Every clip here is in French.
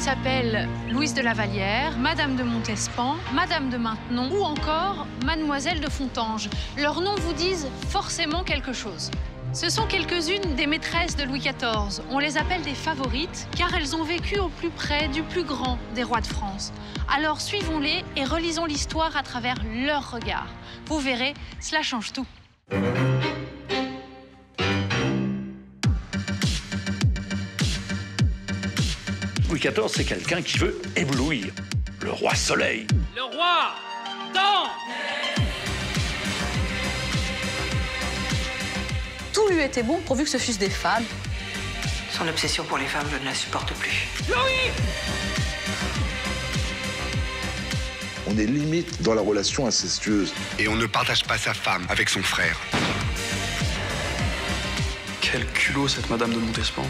s'appelle Louise de la Vallière, Madame de Montespan, Madame de Maintenon ou encore Mademoiselle de Fontanges. Leurs noms vous disent forcément quelque chose. Ce sont quelques-unes des maîtresses de Louis XIV. On les appelle des favorites car elles ont vécu au plus près du plus grand des rois de France. Alors suivons-les et relisons l'histoire à travers leur regard. Vous verrez, cela change tout. Louis XIV, c'est quelqu'un qui veut éblouir. Le roi soleil. Le roi temps. Tout lui était bon pourvu que ce fussent des femmes. Son obsession pour les femmes, je ne la supporte plus. Louis! On est limite dans la relation incestueuse. Et on ne partage pas sa femme avec son frère. Quel culot, cette Madame de Montespan.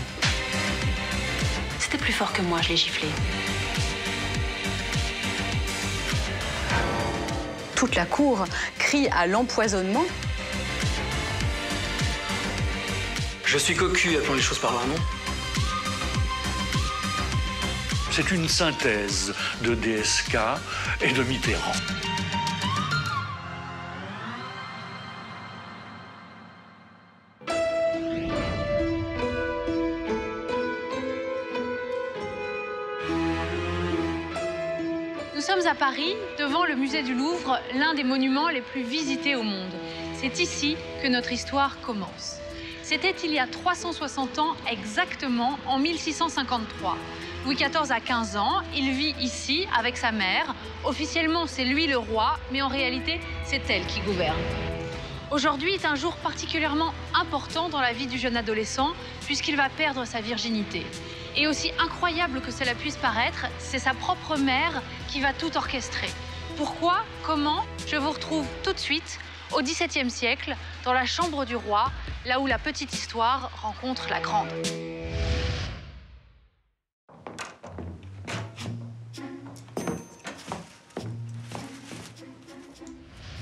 C'était plus fort que moi, je l'ai giflé. Toute la cour crie à l'empoisonnement. Je suis cocu, appelons les choses par leur nom. C'est une synthèse de DSK et de Mitterrand. Nous sommes à Paris, devant le musée du Louvre, l'un des monuments les plus visités au monde. C'est ici que notre histoire commence. C'était il y a 360 ans exactement, en 1653. Louis XIV a 15 ans, il vit ici avec sa mère. Officiellement, c'est lui le roi, mais en réalité, c'est elle qui gouverne. Aujourd'hui est un jour particulièrement important dans la vie du jeune adolescent, puisqu'il va perdre sa virginité. Et aussi incroyable que cela puisse paraître, c'est sa propre mère qui va tout orchestrer. Pourquoi? Comment? Je vous retrouve tout de suite au XVIIe siècle, dans la chambre du roi, là où la petite histoire rencontre la grande.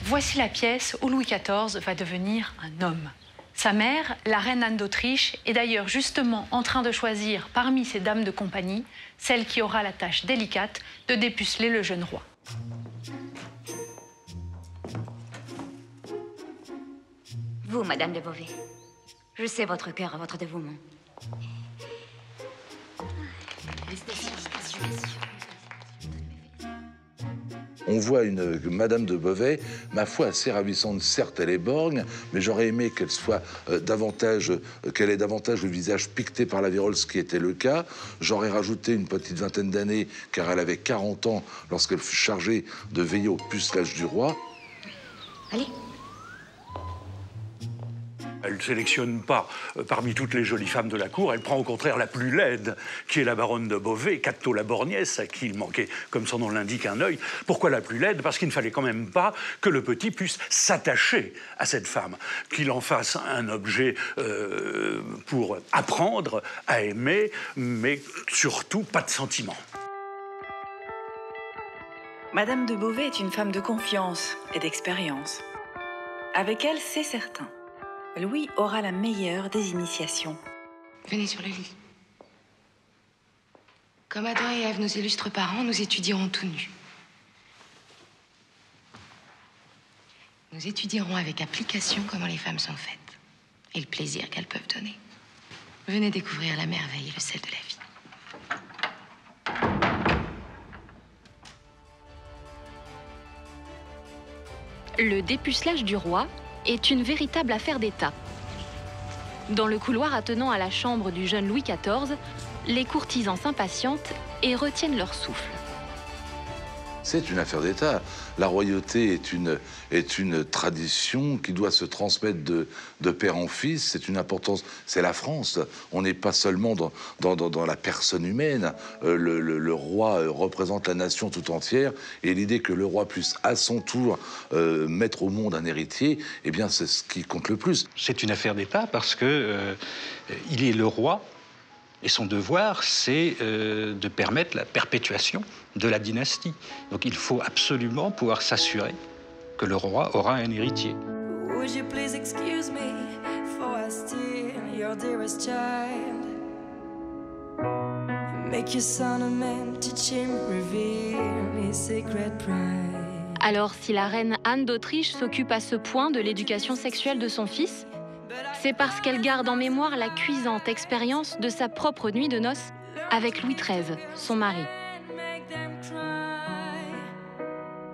Voici la pièce où Louis XIV va devenir un homme. Sa mère, la reine Anne d'Autriche, est d'ailleurs justement en train de choisir parmi ses dames de compagnie celle qui aura la tâche délicate de dépuceler le jeune roi. Vous, Madame de Beauvais, je sais votre cœur et votre dévouement. On voit une Madame de Beauvais, ma foi, assez ravissante. Certes, elle est borgne, mais j'aurais aimé qu'elle soit qu'elle ait davantage le visage piqueté par la vérole, ce qui était le cas. J'aurais rajouté une petite vingtaine d'années, car elle avait 40 ans lorsqu'elle fut chargée de veiller au pucelage du roi. Allez. Elle ne sélectionne pas parmi toutes les jolies femmes de la cour, elle prend au contraire la plus laide, qui est la baronne de Beauvais, Cato la Borgnesse, à qui il manquait, comme son nom l'indique, un œil. Pourquoi la plus laide? Parce qu'il ne fallait quand même pas que le petit puisse s'attacher à cette femme, qu'il en fasse un objet pour apprendre à aimer, mais surtout pas de sentiments. Madame de Beauvais est une femme de confiance et d'expérience. Avec elle, c'est certain. Louis aura la meilleure des initiations. Venez sur le lit. Comme Adam et Ève, nos illustres parents, nous étudierons tout nus. Nous étudierons avec application comment les femmes sont faites et le plaisir qu'elles peuvent donner. Venez découvrir la merveille et le sel de la vie. Le dépucelage du roi est une véritable affaire d'État. Dans le couloir attenant à la chambre du jeune Louis XIV, les courtisans s'impatientent et retiennent leur souffle. C'est une affaire d'État. La royauté est une tradition qui doit se transmettre de père en fils. C'est une importance. C'est la France. On n'est pas seulement dans la personne humaine. Le roi représente la nation tout entière. Et l'idée que le roi puisse à son tour mettre au monde un héritier, eh bien, c'est ce qui compte le plus. C'est une affaire d'État parce que il est le roi. Et son devoir, c'est de permettre la perpétuation de la dynastie. Donc il faut absolument pouvoir s'assurer que le roi aura un héritier. Would you please excuse me for I steal your dearest child? Make your son a man, teach him, reveal his secret pride. Alors, si la reine Anne d'Autriche s'occupe à ce point de l'éducation sexuelle de son fils, c'est parce qu'elle garde en mémoire la cuisante expérience de sa propre nuit de noces avec Louis XIII, son mari.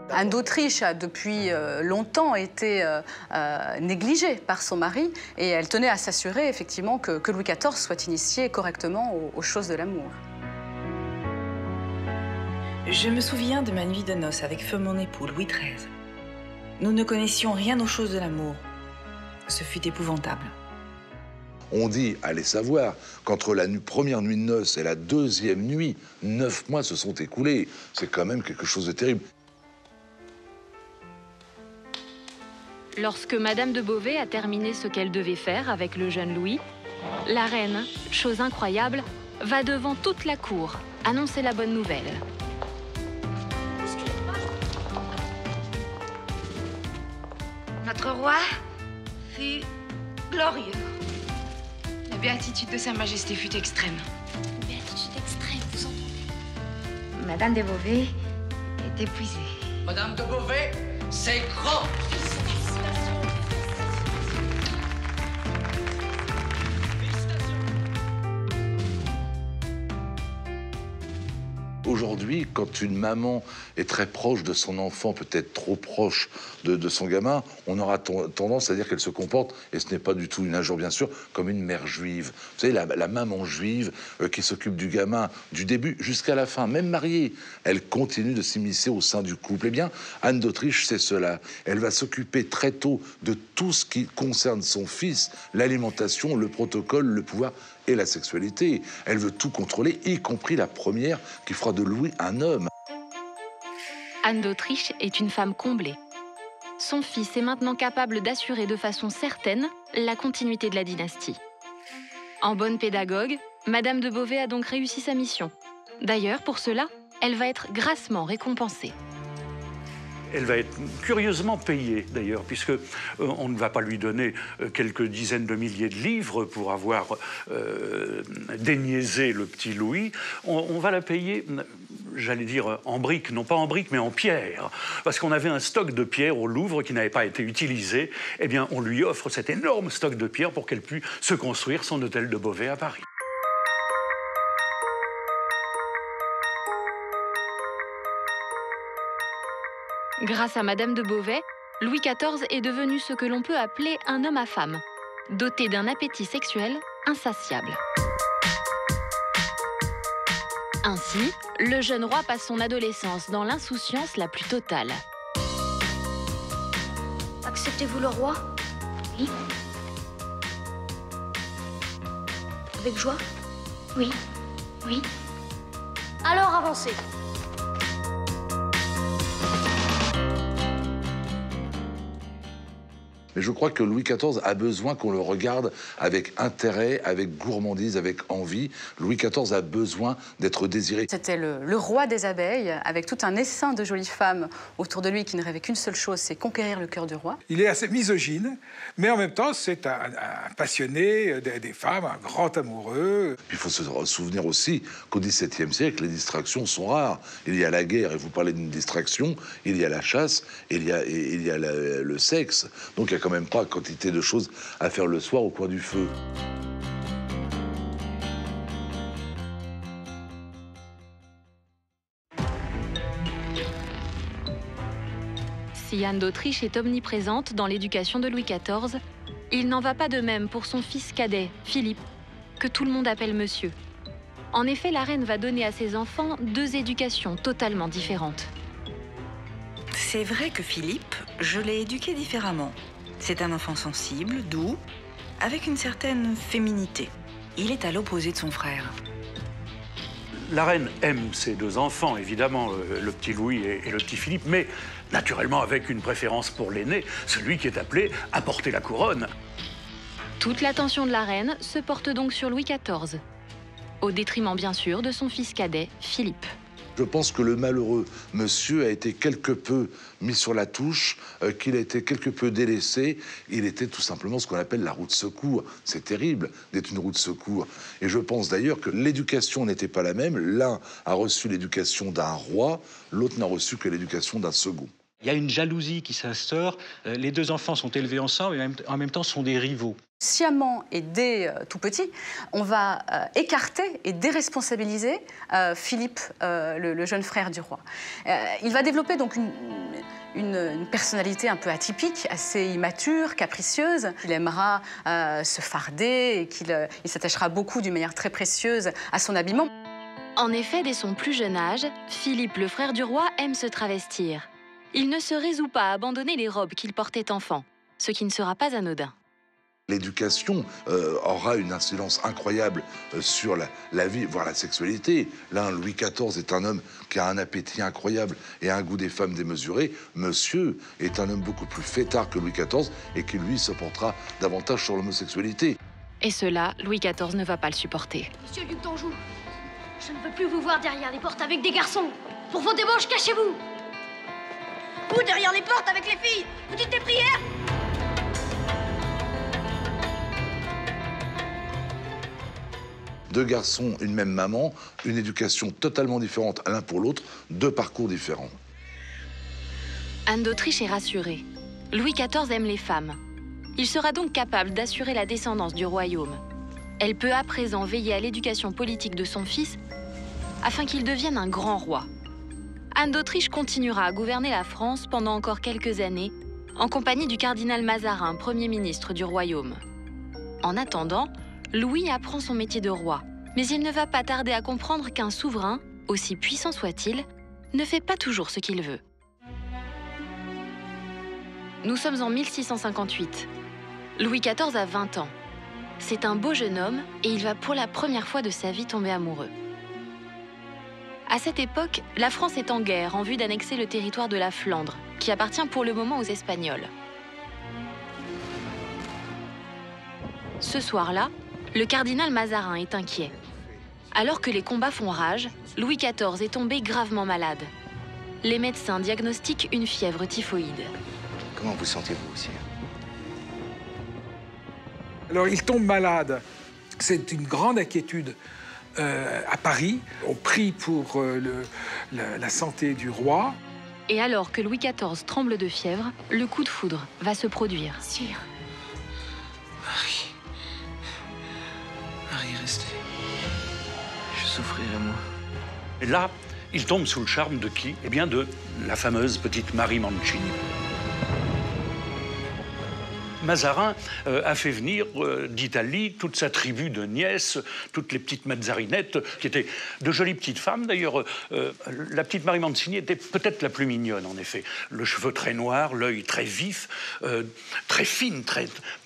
Anne d'Autriche a depuis longtemps été négligée par son mari et elle tenait à s'assurer effectivement que Louis XIV soit initié correctement aux choses de l'amour. Je me souviens de ma nuit de noces avec feu mon époux, Louis XIII. Nous ne connaissions rien aux choses de l'amour. Ce fut épouvantable. On dit, allez savoir, qu'entre la première nuit de noces et la deuxième nuit, 9 mois se sont écoulés. C'est quand même quelque chose de terrible. Lorsque Madame de Beauvais a terminé ce qu'elle devait faire avec le jeune Louis, la reine, chose incroyable, va devant toute la cour annoncer la bonne nouvelle. Notre roi fut glorieux. La béatitude de Sa Majesté fut extrême. Béatitude extrême, vous entendez? Madame de Beauvais est épuisée. Madame de Beauvais, c'est grand. Aujourd'hui, quand une maman est très proche de son enfant, peut-être trop proche de son gamin, on aura tendance à dire qu'elle se comporte, et ce n'est pas du tout une injure bien sûr, comme une mère juive. Vous savez, la maman juive qui s'occupe du gamin du début jusqu'à la fin, même mariée, elle continue de s'immiscer au sein du couple. Eh bien, Anne d'Autriche, c'est cela. Elle va s'occuper très tôt de tout ce qui concerne son fils, l'alimentation, le protocole, le pouvoir et la sexualité. Elle veut tout contrôler, y compris la première qui fera de Louis un homme. Anne d'Autriche est une femme comblée. Son fils est maintenant capable d'assurer de façon certaine la continuité de la dynastie. En bonne pédagogue, Madame de Beauvais a donc réussi sa mission. D'ailleurs, pour cela, elle va être grassement récompensée. Elle va être curieusement payée, d'ailleurs, puisque on ne va pas lui donner quelques dizaines de milliers de livres pour avoir déniaisé le petit Louis. On va la payer, j'allais dire en briques, non pas en briques, mais en pierre. Parce qu'on avait un stock de pierres au Louvre qui n'avait pas été utilisé. Eh bien, on lui offre cet énorme stock de pierres pour qu'elle puisse se construire son hôtel de Beauvais à Paris. Grâce à Madame de Beauvais, Louis XIV est devenu ce que l'on peut appeler un homme à femme, doté d'un appétit sexuel insatiable. Ainsi, le jeune roi passe son adolescence dans l'insouciance la plus totale. Acceptez-vous le roi? Oui. Avec joie? Oui. Oui. Alors avancez. Mais je crois que Louis XIV a besoin qu'on le regarde avec intérêt, avec gourmandise, avec envie. Louis XIV a besoin d'être désiré. C'était le roi des abeilles, avec tout un essaim de jolies femmes autour de lui qui ne rêvaient qu'une seule chose, c'est conquérir le cœur du roi. Il est assez misogyne, mais en même temps, c'est un passionné des femmes, un grand amoureux. Il faut se souvenir aussi qu'au XVIIe siècle, les distractions sont rares. Il y a la guerre, et vous parlez d'une distraction, il y a la chasse, il y a le sexe. Donc il y a quand même pas quantité de choses à faire le soir au coin du feu. Si Anne d'Autriche est omniprésente dans l'éducation de Louis XIV, il n'en va pas de même pour son fils cadet, Philippe, que tout le monde appelle monsieur. En effet, la reine va donner à ses enfants 2 éducations totalement différentes. C'est vrai que Philippe, je l'ai éduqué différemment. C'est un enfant sensible, doux, avec une certaine féminité. Il est à l'opposé de son frère. La reine aime ses 2 enfants, évidemment, le petit Louis et le petit Philippe, mais naturellement avec une préférence pour l'aîné, celui qui est appelé à porter la couronne. Toute l'attention de la reine se porte donc sur Louis XIV, au détriment bien sûr de son fils cadet, Philippe. Je pense que le malheureux monsieur a été quelque peu mis sur la touche, qu'il a été quelque peu délaissé. Il était tout simplement ce qu'on appelle la roue de secours. C'est terrible d'être une roue de secours. Et je pense d'ailleurs que l'éducation n'était pas la même. L'un a reçu l'éducation d'un roi, l'autre n'a reçu que l'éducation d'un second. Il y a une jalousie qui s'instaure. Les deux enfants sont élevés ensemble et en même temps sont des rivaux. Sciemment et dès tout petit, on va écarter et déresponsabiliser Philippe, le jeune frère du roi. Il va développer donc une personnalité un peu atypique, assez immature, capricieuse. Il aimera se farder et qu'il s'attachera beaucoup d'une manière très précieuse à son habillement. En effet, dès son plus jeune âge, Philippe, le frère du roi, aime se travestir. Il ne se résout pas à abandonner les robes qu'il portait enfant, ce qui ne sera pas anodin. L'éducation aura une incidence incroyable sur la vie, voire la sexualité. Là, Louis XIV est un homme qui a un appétit incroyable et un goût des femmes démesuré. Monsieur est un homme beaucoup plus fêtard que Louis XIV et qui, lui, se portera davantage sur l'homosexualité. Et cela, Louis XIV ne va pas le supporter. Monsieur le duc d'Anjou, je ne veux plus vous voir derrière les portes avec des garçons. Pour vos débauches, cachez-vous. Vous, derrière les portes avec les filles, vous dites des prières. Deux garçons, une même maman, une éducation totalement différente l'un pour l'autre, deux parcours différents. Anne d'Autriche est rassurée. Louis XIV aime les femmes. Il sera donc capable d'assurer la descendance du royaume. Elle peut à présent veiller à l'éducation politique de son fils afin qu'il devienne un grand roi. Anne d'Autriche continuera à gouverner la France pendant encore quelques années, en compagnie du cardinal Mazarin, Premier ministre du royaume. En attendant, Louis apprend son métier de roi, mais il ne va pas tarder à comprendre qu'un souverain, aussi puissant soit-il, ne fait pas toujours ce qu'il veut. Nous sommes en 1658. Louis XIV a 20 ans. C'est un beau jeune homme et il va pour la première fois de sa vie tomber amoureux. À cette époque, la France est en guerre en vue d'annexer le territoire de la Flandre, qui appartient pour le moment aux Espagnols. Ce soir-là, le cardinal Mazarin est inquiet. Alors que les combats font rage, Louis XIV est tombé gravement malade. Les médecins diagnostiquent une fièvre typhoïde. Comment vous sentez-vous, sire? Alors, il tombe malade. C'est une grande inquiétude à Paris. On prie pour la santé du roi. Et alors que Louis XIV tremble de fièvre, le coup de foudre va se produire. Sire. Marie, restez. Je souffrirai, moi. Et là, il tombe sous le charme de qui? Eh bien, de la fameuse petite Marie Mancini. Mazarin a fait venir d'Italie toute sa tribu de nièces, toutes les petites Mazzarinettes, qui étaient de jolies petites femmes. D'ailleurs, la petite Marie Mancini était peut-être la plus mignonne, en effet. Le cheveu très noir, l'œil très vif, très fine,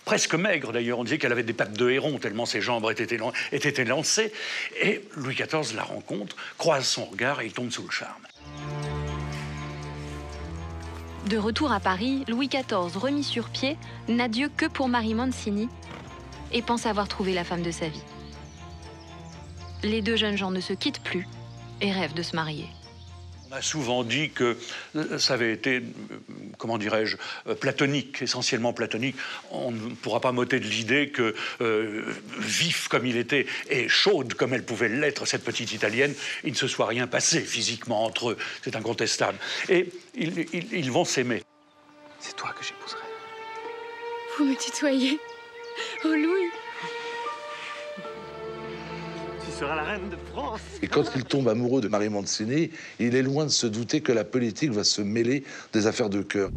presque maigre, d'ailleurs. On disait qu'elle avait des pattes de héron, tellement ses jambes étaient élancées. Et Louis XIV la rencontre, croise son regard et il tombe sous le charme. De retour à Paris, Louis XIV, remis sur pied, n'a Dieu que pour Marie Mancini et pense avoir trouvé la femme de sa vie. Les deux jeunes gens ne se quittent plus et rêvent de se marier. On a souvent dit que ça avait été, comment dirais-je, platonique, essentiellement platonique. On ne pourra pas m'ôter de l'idée que, vif comme il était et chaude comme elle pouvait l'être, cette petite Italienne, il ne se soit rien passé physiquement entre eux. C'est incontestable. Et ils vont s'aimer. C'est toi que j'épouserai. Vous me tutoyez. Oh, Louis. Tu seras la reine de France. Et quand il tombe amoureux de Marie Mancini, il est loin de se douter que la politique va se mêler des affaires de cœur.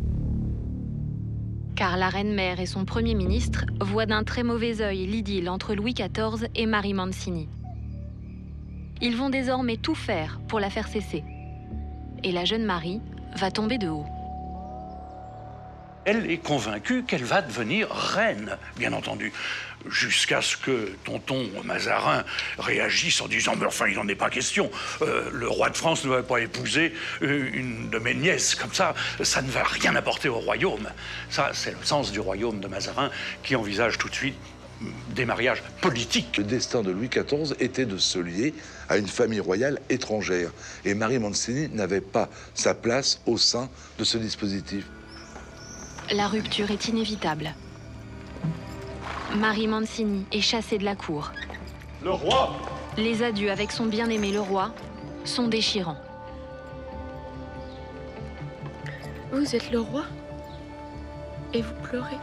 Car la reine-mère et son premier ministre voient d'un très mauvais œil l'idylle entre Louis XIV et Marie Mancini. Ils vont désormais tout faire pour la faire cesser. Et la jeune Marie va tomber de haut. Elle est convaincue qu'elle va devenir reine, bien entendu, jusqu'à ce que tonton Mazarin réagisse en disant « Mais enfin, il n'en est pas question. Le roi de France ne va pas épouser une de mes nièces comme ça. Ça ne va rien apporter au royaume. » Ça, c'est le sens du royaume de Mazarin qui envisage tout de suite des mariages politiques. Le destin de Louis XIV était de se lier à une famille royale étrangère. Et Marie Mancini n'avait pas sa place au sein de ce dispositif. La rupture est inévitable. Marie Mancini est chassée de la cour. Le roi! Les adieux avec son bien-aimé le roi sont déchirants. Vous êtes le roi et vous pleurez.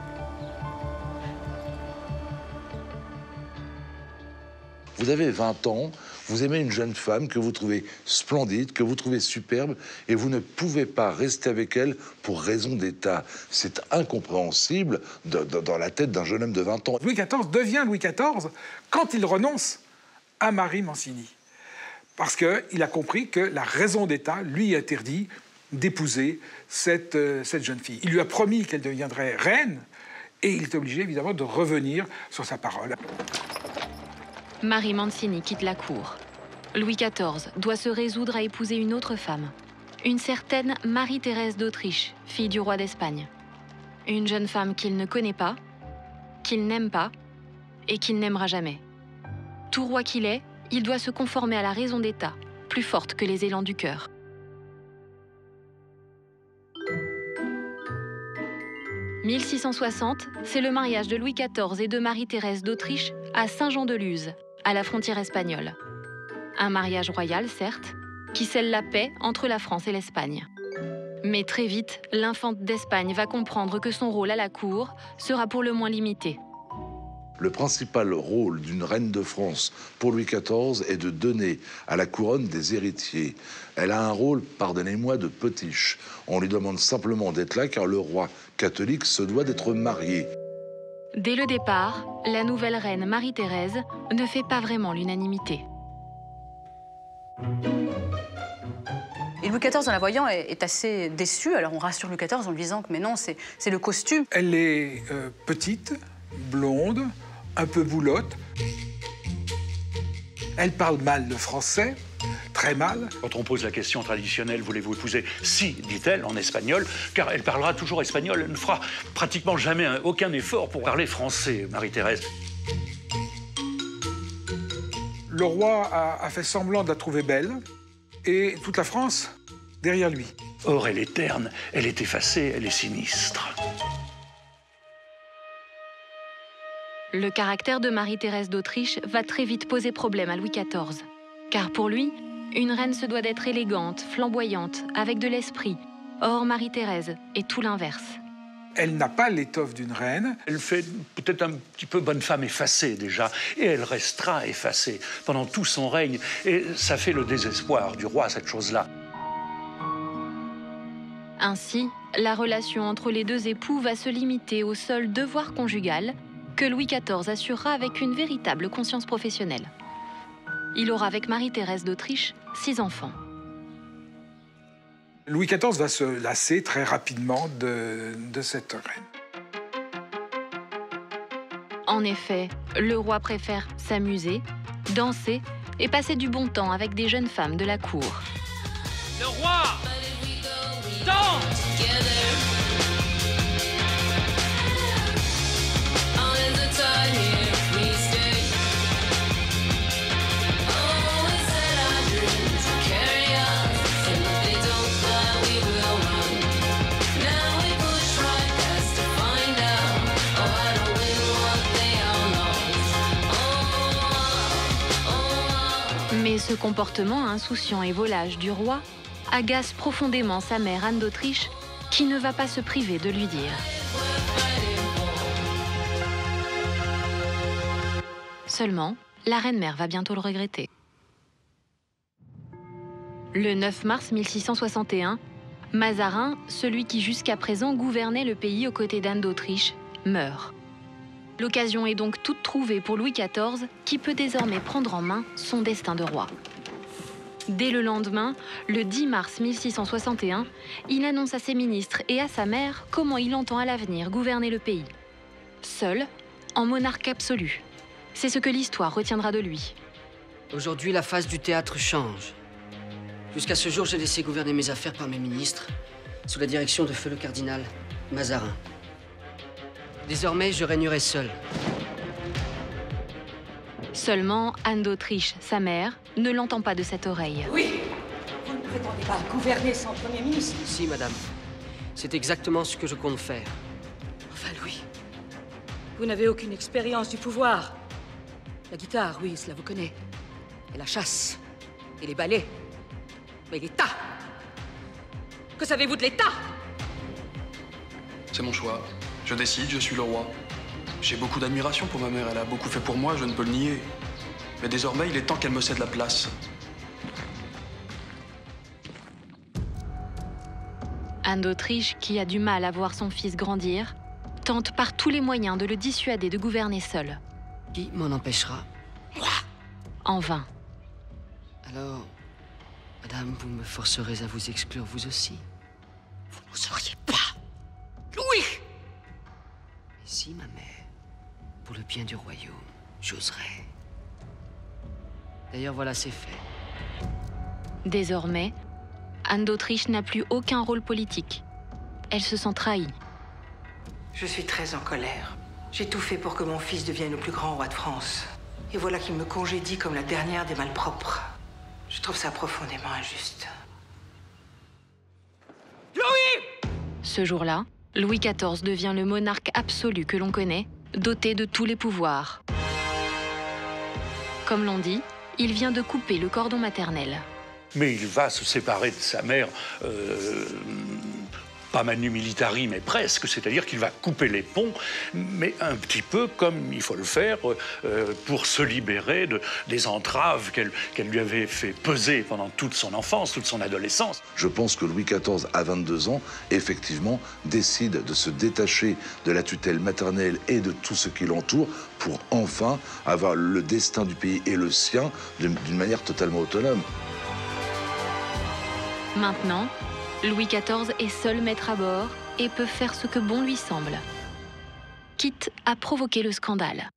Vous avez 20 ans, vous aimez une jeune femme que vous trouvez splendide, que vous trouvez superbe, et vous ne pouvez pas rester avec elle pour raison d'État. C'est incompréhensible dans la tête d'un jeune homme de 20 ans. Louis XIV devient Louis XIV quand il renonce à Marie Mancini. Parce qu'il a compris que la raison d'État lui interdit d'épouser cette jeune fille. Il lui a promis qu'elle deviendrait reine, et il est obligé évidemment de revenir sur sa parole. Marie Mancini quitte la cour. Louis XIV doit se résoudre à épouser une autre femme, une certaine Marie-Thérèse d'Autriche, fille du roi d'Espagne. Une jeune femme qu'il ne connaît pas, qu'il n'aime pas et qu'il n'aimera jamais. Tout roi qu'il est, il doit se conformer à la raison d'État, plus forte que les élans du cœur. « 1660, c'est le mariage de Louis XIV et de Marie-Thérèse d'Autriche à Saint-Jean-de-Luz, à la frontière espagnole. Un mariage royal, certes, qui scelle la paix entre la France et l'Espagne. Mais très vite, l'infante d'Espagne va comprendre que son rôle à la cour sera pour le moins limité. Le principal rôle d'une reine de France pour Louis XIV est de donner à la couronne des héritiers. Elle a un rôle, pardonnez-moi, de potiche. On lui demande simplement d'être là car le roi catholique se doit d'être marié. Dès le départ, la nouvelle reine Marie-Thérèse ne fait pas vraiment l'unanimité. Et Louis XIV, en la voyant, est assez déçu. Alors on rassure Louis XIV en lui disant que mais non, c'est le costume. Elle est petite, blonde, un peu boulotte. Elle parle mal le français, très mal. Quand on pose la question traditionnelle, voulez-vous épouser? Si, dit-elle, en espagnol, car elle parlera toujours espagnol. Elle ne fera pratiquement jamais aucun effort pour parler français, Marie-Thérèse. Le roi a fait semblant de la trouver belle, et toute la France derrière lui. Or, elle est terne, elle est effacée, elle est sinistre. Le caractère de Marie-Thérèse d'Autriche va très vite poser problème à Louis XIV. Car pour lui, une reine se doit d'être élégante, flamboyante, avec de l'esprit. Or, Marie-Thérèse est tout l'inverse. Elle n'a pas l'étoffe d'une reine. Elle fait peut-être un petit peu bonne femme effacée déjà, et elle restera effacée pendant tout son règne. Et ça fait le désespoir du roi, cette chose-là. Ainsi, la relation entre les deux époux va se limiter au seul devoir conjugal que Louis XIV assurera avec une véritable conscience professionnelle. Il aura avec Marie-Thérèse d'Autriche 6 enfants. Louis XIV va se lasser très rapidement de cette reine. En effet, le roi préfère s'amuser, danser et passer du bon temps avec des jeunes femmes de la cour. Le roi danse! Mais ce comportement insouciant et volage du roi agace profondément sa mère Anne d'Autriche, qui ne va pas se priver de lui dire. Seulement, la reine-mère va bientôt le regretter. Le 9 mars 1661, Mazarin, celui qui jusqu'à présent gouvernait le pays aux côtés d'Anne d'Autriche, meurt. L'occasion est donc toute trouvée pour Louis XIV, qui peut désormais prendre en main son destin de roi. Dès le lendemain, le 10 mars 1661, il annonce à ses ministres et à sa mère comment il entend à l'avenir gouverner le pays. Seul, en monarque absolu. C'est ce que l'histoire retiendra de lui. Aujourd'hui, la face du théâtre change. Jusqu'à ce jour, j'ai laissé gouverner mes affaires par mes ministres, sous la direction de feu le cardinal Mazarin. Désormais, je régnerai seul. Seulement, Anne d'Autriche, sa mère, ne l'entend pas de cette oreille. Oui, vous ne prétendez pas gouverner sans Premier ministre. Si, madame. C'est exactement ce que je compte faire. Enfin, Louis, vous n'avez aucune expérience du pouvoir. La guitare, oui, cela vous connaît. Et la chasse. Et les ballets. Mais l'État. Que savez-vous de l'État? C'est mon choix. Je décide, je suis le roi. J'ai beaucoup d'admiration pour ma mère, elle a beaucoup fait pour moi, je ne peux le nier. Mais désormais, il est temps qu'elle me cède la place. Anne d'Autriche, qui a du mal à voir son fils grandir, tente par tous les moyens de le dissuader de gouverner seul. Qui m'en empêchera? Moi! En vain. Alors, madame, vous me forcerez à vous exclure vous aussi. Vous n'oseriez pas. Louis! Et si, ma mère, pour le bien du royaume, j'oserais. D'ailleurs, voilà, c'est fait. Désormais, Anne d'Autriche n'a plus aucun rôle politique. Elle se sent trahie. Je suis très en colère. J'ai tout fait pour que mon fils devienne le plus grand roi de France. Et voilà qu'il me congédie comme la dernière des malpropres. Je trouve ça profondément injuste. Louis! Ce jour-là, Louis XIV devient le monarque absolu que l'on connaît, doté de tous les pouvoirs. Comme l'on dit, il vient de couper le cordon maternel. Mais il va se séparer de sa mère, pas manu militari, mais presque, c'est-à-dire qu'il va couper les ponts, mais un petit peu comme il faut le faire pour se libérer des entraves qu'elle lui avait fait peser pendant toute son enfance, toute son adolescence. Je pense que Louis XIV, à 22 ans, effectivement, décide de se détacher de la tutelle maternelle et de tout ce qui l'entoure pour enfin avoir le destin du pays et le sien d'une manière totalement autonome. Maintenant, Louis XIV est seul maître à bord et peut faire ce que bon lui semble, quitte à provoquer le scandale.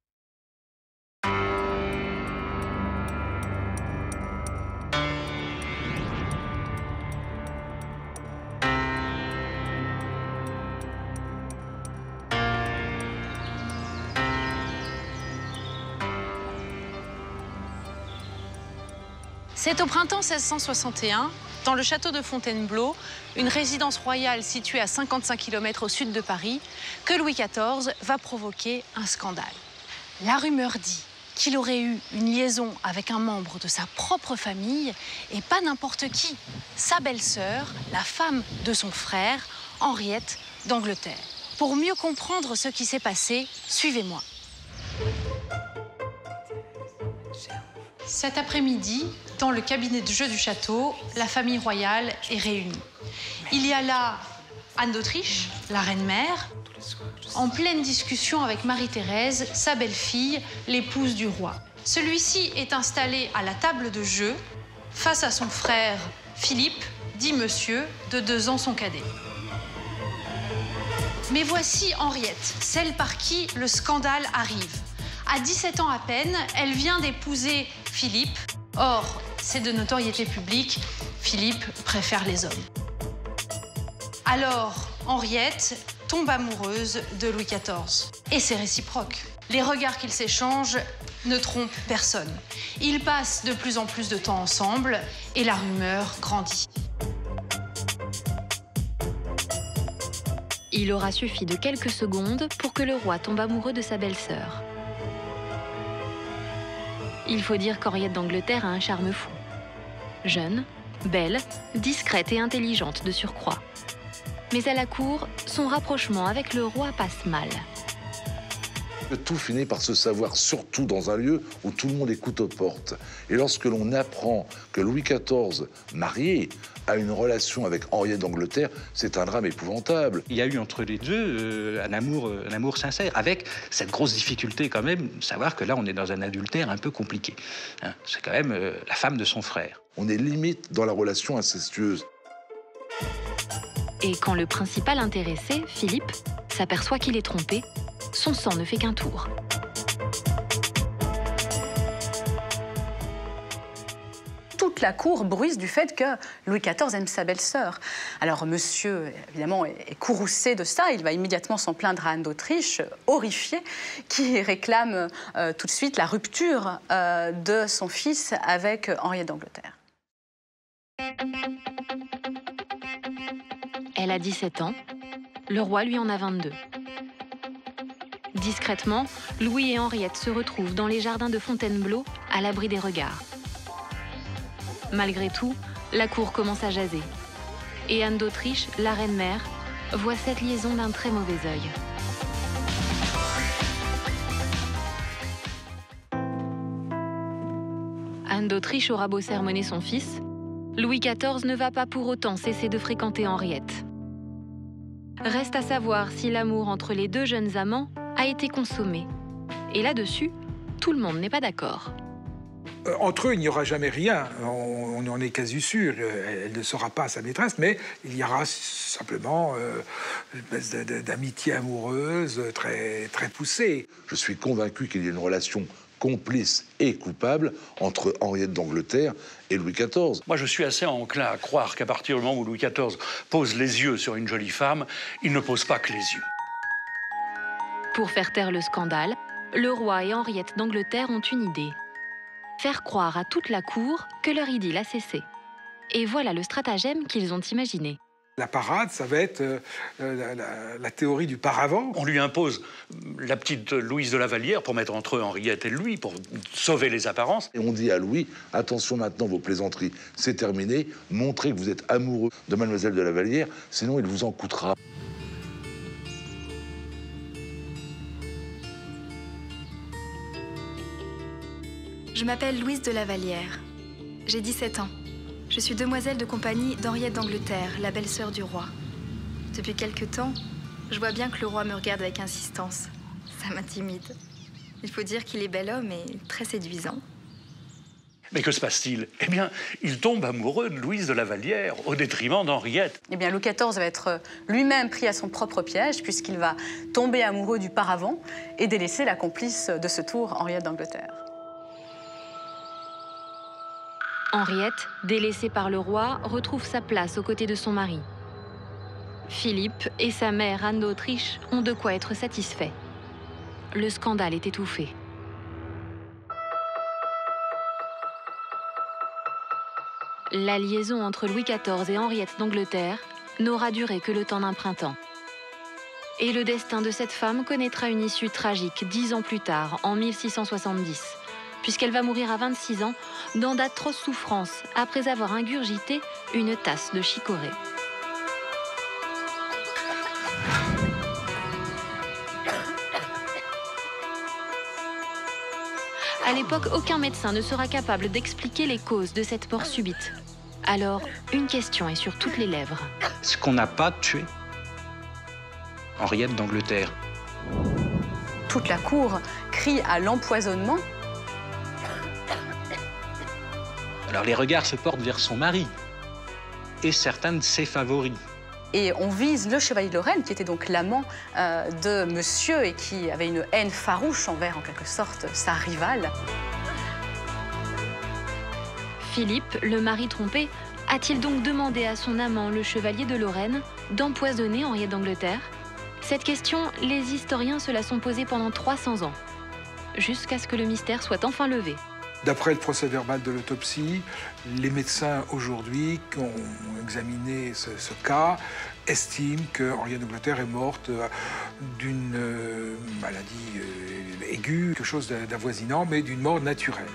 C'est au printemps 1661, dans le château de Fontainebleau, une résidence royale située à 55 km au sud de Paris, que Louis XIV va provoquer un scandale. La rumeur dit qu'il aurait eu une liaison avec un membre de sa propre famille, et pas n'importe qui, sa belle-sœur, la femme de son frère, Henriette d'Angleterre. Pour mieux comprendre ce qui s'est passé, suivez-moi. Cet après-midi, dans le cabinet de jeu du château, la famille royale est réunie. Il y a là Anne d'Autriche, la reine-mère, en pleine discussion avec Marie-Thérèse, sa belle-fille, l'épouse du roi. Celui-ci est installé à la table de jeu, face à son frère Philippe, dit monsieur, de 2 ans son cadet. Mais voici Henriette, celle par qui le scandale arrive. À 17 ans à peine, elle vient d'épouser Philippe. Or, c'est de notoriété publique, Philippe préfère les hommes. Alors, Henriette tombe amoureuse de Louis XIV. Et c'est réciproque. Les regards qu'ils s'échangent ne trompent personne. Ils passent de plus en plus de temps ensemble et la rumeur grandit. Il aura suffi de quelques secondes pour que le roi tombe amoureux de sa belle-sœur. Il faut dire qu'Henriette d'Angleterre a un charme fou. Jeune, belle, discrète et intelligente de surcroît. Mais à la cour, son rapprochement avec le roi passe mal. Tout finit par se savoir, surtout dans un lieu où tout le monde écoute aux portes. Et lorsque l'on apprend que Louis XIV, marié, a une relation avec Henriette d'Angleterre, c'est un drame épouvantable. Il y a eu entre les deux un amour sincère, avec cette grosse difficulté quand même, de savoir que là on est dans un adultère un peu compliqué. Hein, c'est quand même la femme de son frère. On est limite dans la relation incestueuse. Et quand le principal intéressé, Philippe, s'aperçoit qu'il est trompé, son sang ne fait qu'un tour. Toutes la cour bruise du fait que Louis XIV aime sa belle-sœur. Alors monsieur, évidemment, est courroucé de ça. Il va immédiatement s'en plaindre à Anne d'Autriche, horrifiée, qui réclame tout de suite la rupture de son fils avec Henriette d'Angleterre. Elle a 17 ans, le roi lui en a 22. Discrètement, Louis et Henriette se retrouvent dans les jardins de Fontainebleau, à l'abri des regards. Malgré tout, la cour commence à jaser. Et Anne d'Autriche, la reine-mère, voit cette liaison d'un très mauvais œil. Anne d'Autriche aura beau sermonner son fils, Louis XIV ne va pas pour autant cesser de fréquenter Henriette. Reste à savoir si l'amour entre les deux jeunes amants a été consommé. Et là-dessus, tout le monde n'est pas d'accord. Entre eux, il n'y aura jamais rien. On en est quasi sûr. Elle ne sera pas sa maîtresse, mais il y aura simplement une espèce d'amitié amoureuse très, très poussée. Je suis convaincu qu'il y a une relation complice et coupable entre Henriette d'Angleterre et Louis XIV. Moi, je suis assez enclin à croire qu'à partir du moment où Louis XIV pose les yeux sur une jolie femme, il ne pose pas que les yeux. Pour faire taire le scandale, le roi et Henriette d'Angleterre ont une idée. Faire croire à toute la cour que leur idylle a cessé. Et voilà le stratagème qu'ils ont imaginé. La parade, ça va être la théorie du paravent. On lui impose la petite Louise de la Vallière pour mettre entre eux Henriette et lui, pour sauver les apparences. Et on dit à Louis, attention maintenant, vos plaisanteries, c'est terminé. Montrez que vous êtes amoureux de Mademoiselle de la Vallière, sinon il vous en coûtera. Je m'appelle Louise de la Vallière. J'ai 17 ans. Je suis demoiselle de compagnie d'Henriette d'Angleterre, la belle-sœur du roi. Depuis quelque temps, je vois bien que le roi me regarde avec insistance. Ça m'intimide. Il faut dire qu'il est bel homme et très séduisant. Mais que se passe-t-il? Eh bien, il tombe amoureux de Louise de la Vallière, au détriment d'Henriette. Eh bien, Louis XIV va être lui-même pris à son propre piège, puisqu'il va tomber amoureux du paravent et délaisser la complice de ce tour, Henriette d'Angleterre. Henriette, délaissée par le roi, retrouve sa place aux côtés de son mari. Philippe et sa mère Anne d'Autriche ont de quoi être satisfaits. Le scandale est étouffé. La liaison entre Louis XIV et Henriette d'Angleterre n'aura duré que le temps d'un printemps. Et le destin de cette femme connaîtra une issue tragique 10 ans plus tard, en 1670. Puisqu'elle va mourir à 26 ans dans d'atroces souffrances après avoir ingurgité une tasse de chicorée. À l'époque, aucun médecin ne sera capable d'expliquer les causes de cette mort subite. Alors, une question est sur toutes les lèvres. Est-ce qu'on n'a pas tué Henriette d'Angleterre? Toute la cour crie à l'empoisonnement. Alors les regards se portent vers son mari et certains de ses favoris. Et on vise le chevalier de Lorraine, qui était donc l'amant de monsieur et qui avait une haine farouche envers, en quelque sorte, sa rivale. Philippe, le mari trompé, a-t-il donc demandé à son amant, le chevalier de Lorraine, d'empoisonner Henriette d'Angleterre? Cette question, les historiens se la sont posée pendant 300 ans, jusqu'à ce que le mystère soit enfin levé. D'après le procès-verbal de l'autopsie, les médecins aujourd'hui qui ont examiné ce cas estiment que Henriette d'Angleterre est morte d'une maladie aiguë, quelque chose d'avoisinant, mais d'une mort naturelle.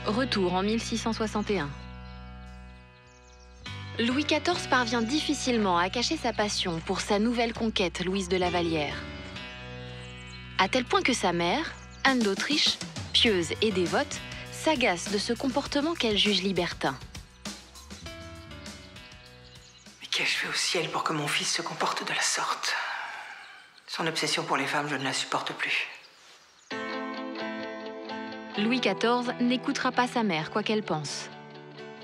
Retour en 1661. Louis XIV parvient difficilement à cacher sa passion pour sa nouvelle conquête, Louise de la Vallière. À tel point que sa mère, Anne d'Autriche, pieuse et dévote, s'agace de ce comportement qu'elle juge libertin. Mais qu'ai-je fait au ciel pour que mon fils se comporte de la sorte? Son obsession pour les femmes, je ne la supporte plus. Louis XIV n'écoutera pas sa mère, quoi qu'elle pense.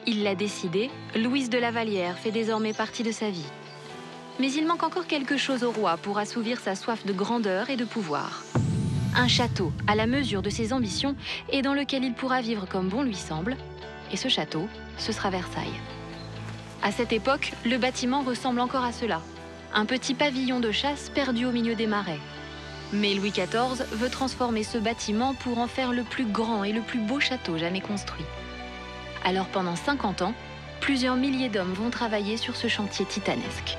Il l'a décidé, Louise de la Vallière fait désormais partie de sa vie. Mais il manque encore quelque chose au roi pour assouvir sa soif de grandeur et de pouvoir. Un château à la mesure de ses ambitions et dans lequel il pourra vivre comme bon lui semble. Et ce château, ce sera Versailles. À cette époque, le bâtiment ressemble encore à cela. Un petit pavillon de chasse perdu au milieu des marais. Mais Louis XIV veut transformer ce bâtiment pour en faire le plus grand et le plus beau château jamais construit. Alors pendant 50 ans, plusieurs milliers d'hommes vont travailler sur ce chantier titanesque.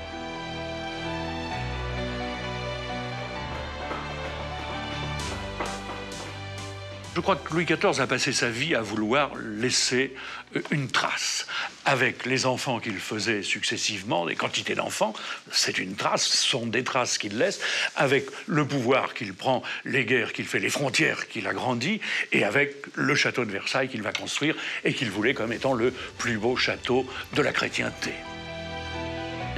Je crois que Louis XIV a passé sa vie à vouloir laisser une trace. Avec les enfants qu'il faisait successivement, des quantités d'enfants, c'est une trace, ce sont des traces qu'il laisse. Avec le pouvoir qu'il prend, les guerres qu'il fait, les frontières qu'il agrandit, et avec le château de Versailles qu'il va construire et qu'il voulait comme étant le plus beau château de la chrétienté.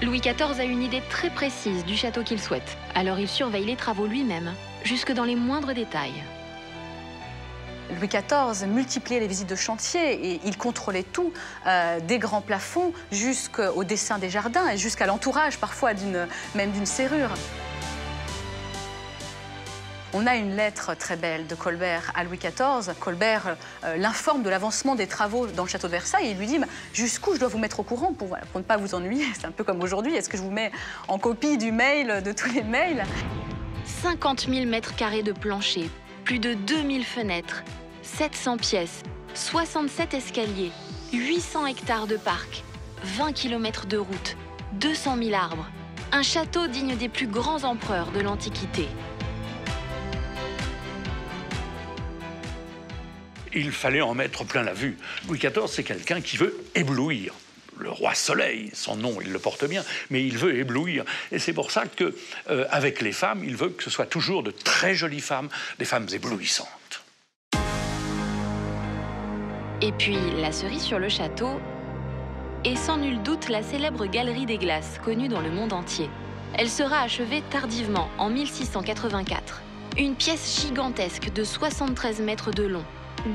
Louis XIV a une idée très précise du château qu'il souhaite. Alors il surveille les travaux lui-même, jusque dans les moindres détails. Louis XIV multipliait les visites de chantier et il contrôlait tout, des grands plafonds jusqu'au dessin des jardins et jusqu'à l'entourage parfois même d'une serrure. On a une lettre très belle de Colbert à Louis XIV. Colbert l'informe de l'avancement des travaux dans le château de Versailles et il lui dit jusqu'où je dois vous mettre au courant pour ne pas vous ennuyer. C'est un peu comme aujourd'hui, est-ce que je vous mets en copie du mail, de tous les mails? 50 000 mètres carrés de plancher, plus de 2000 fenêtres, 700 pièces, 67 escaliers, 800 hectares de parc, 20 km de route, 200 000 arbres. Un château digne des plus grands empereurs de l'Antiquité. Il fallait en mettre plein la vue. Louis XIV, c'est quelqu'un qui veut éblouir. Le roi Soleil, son nom, il le porte bien, mais il veut éblouir. Et c'est pour ça que, avec les femmes, il veut que ce soit toujours de très jolies femmes, des femmes éblouissantes. Et puis, la cerise sur le château est sans nul doute la célèbre Galerie des Glaces, connue dans le monde entier. Elle sera achevée tardivement, en 1684. Une pièce gigantesque de 73 mètres de long,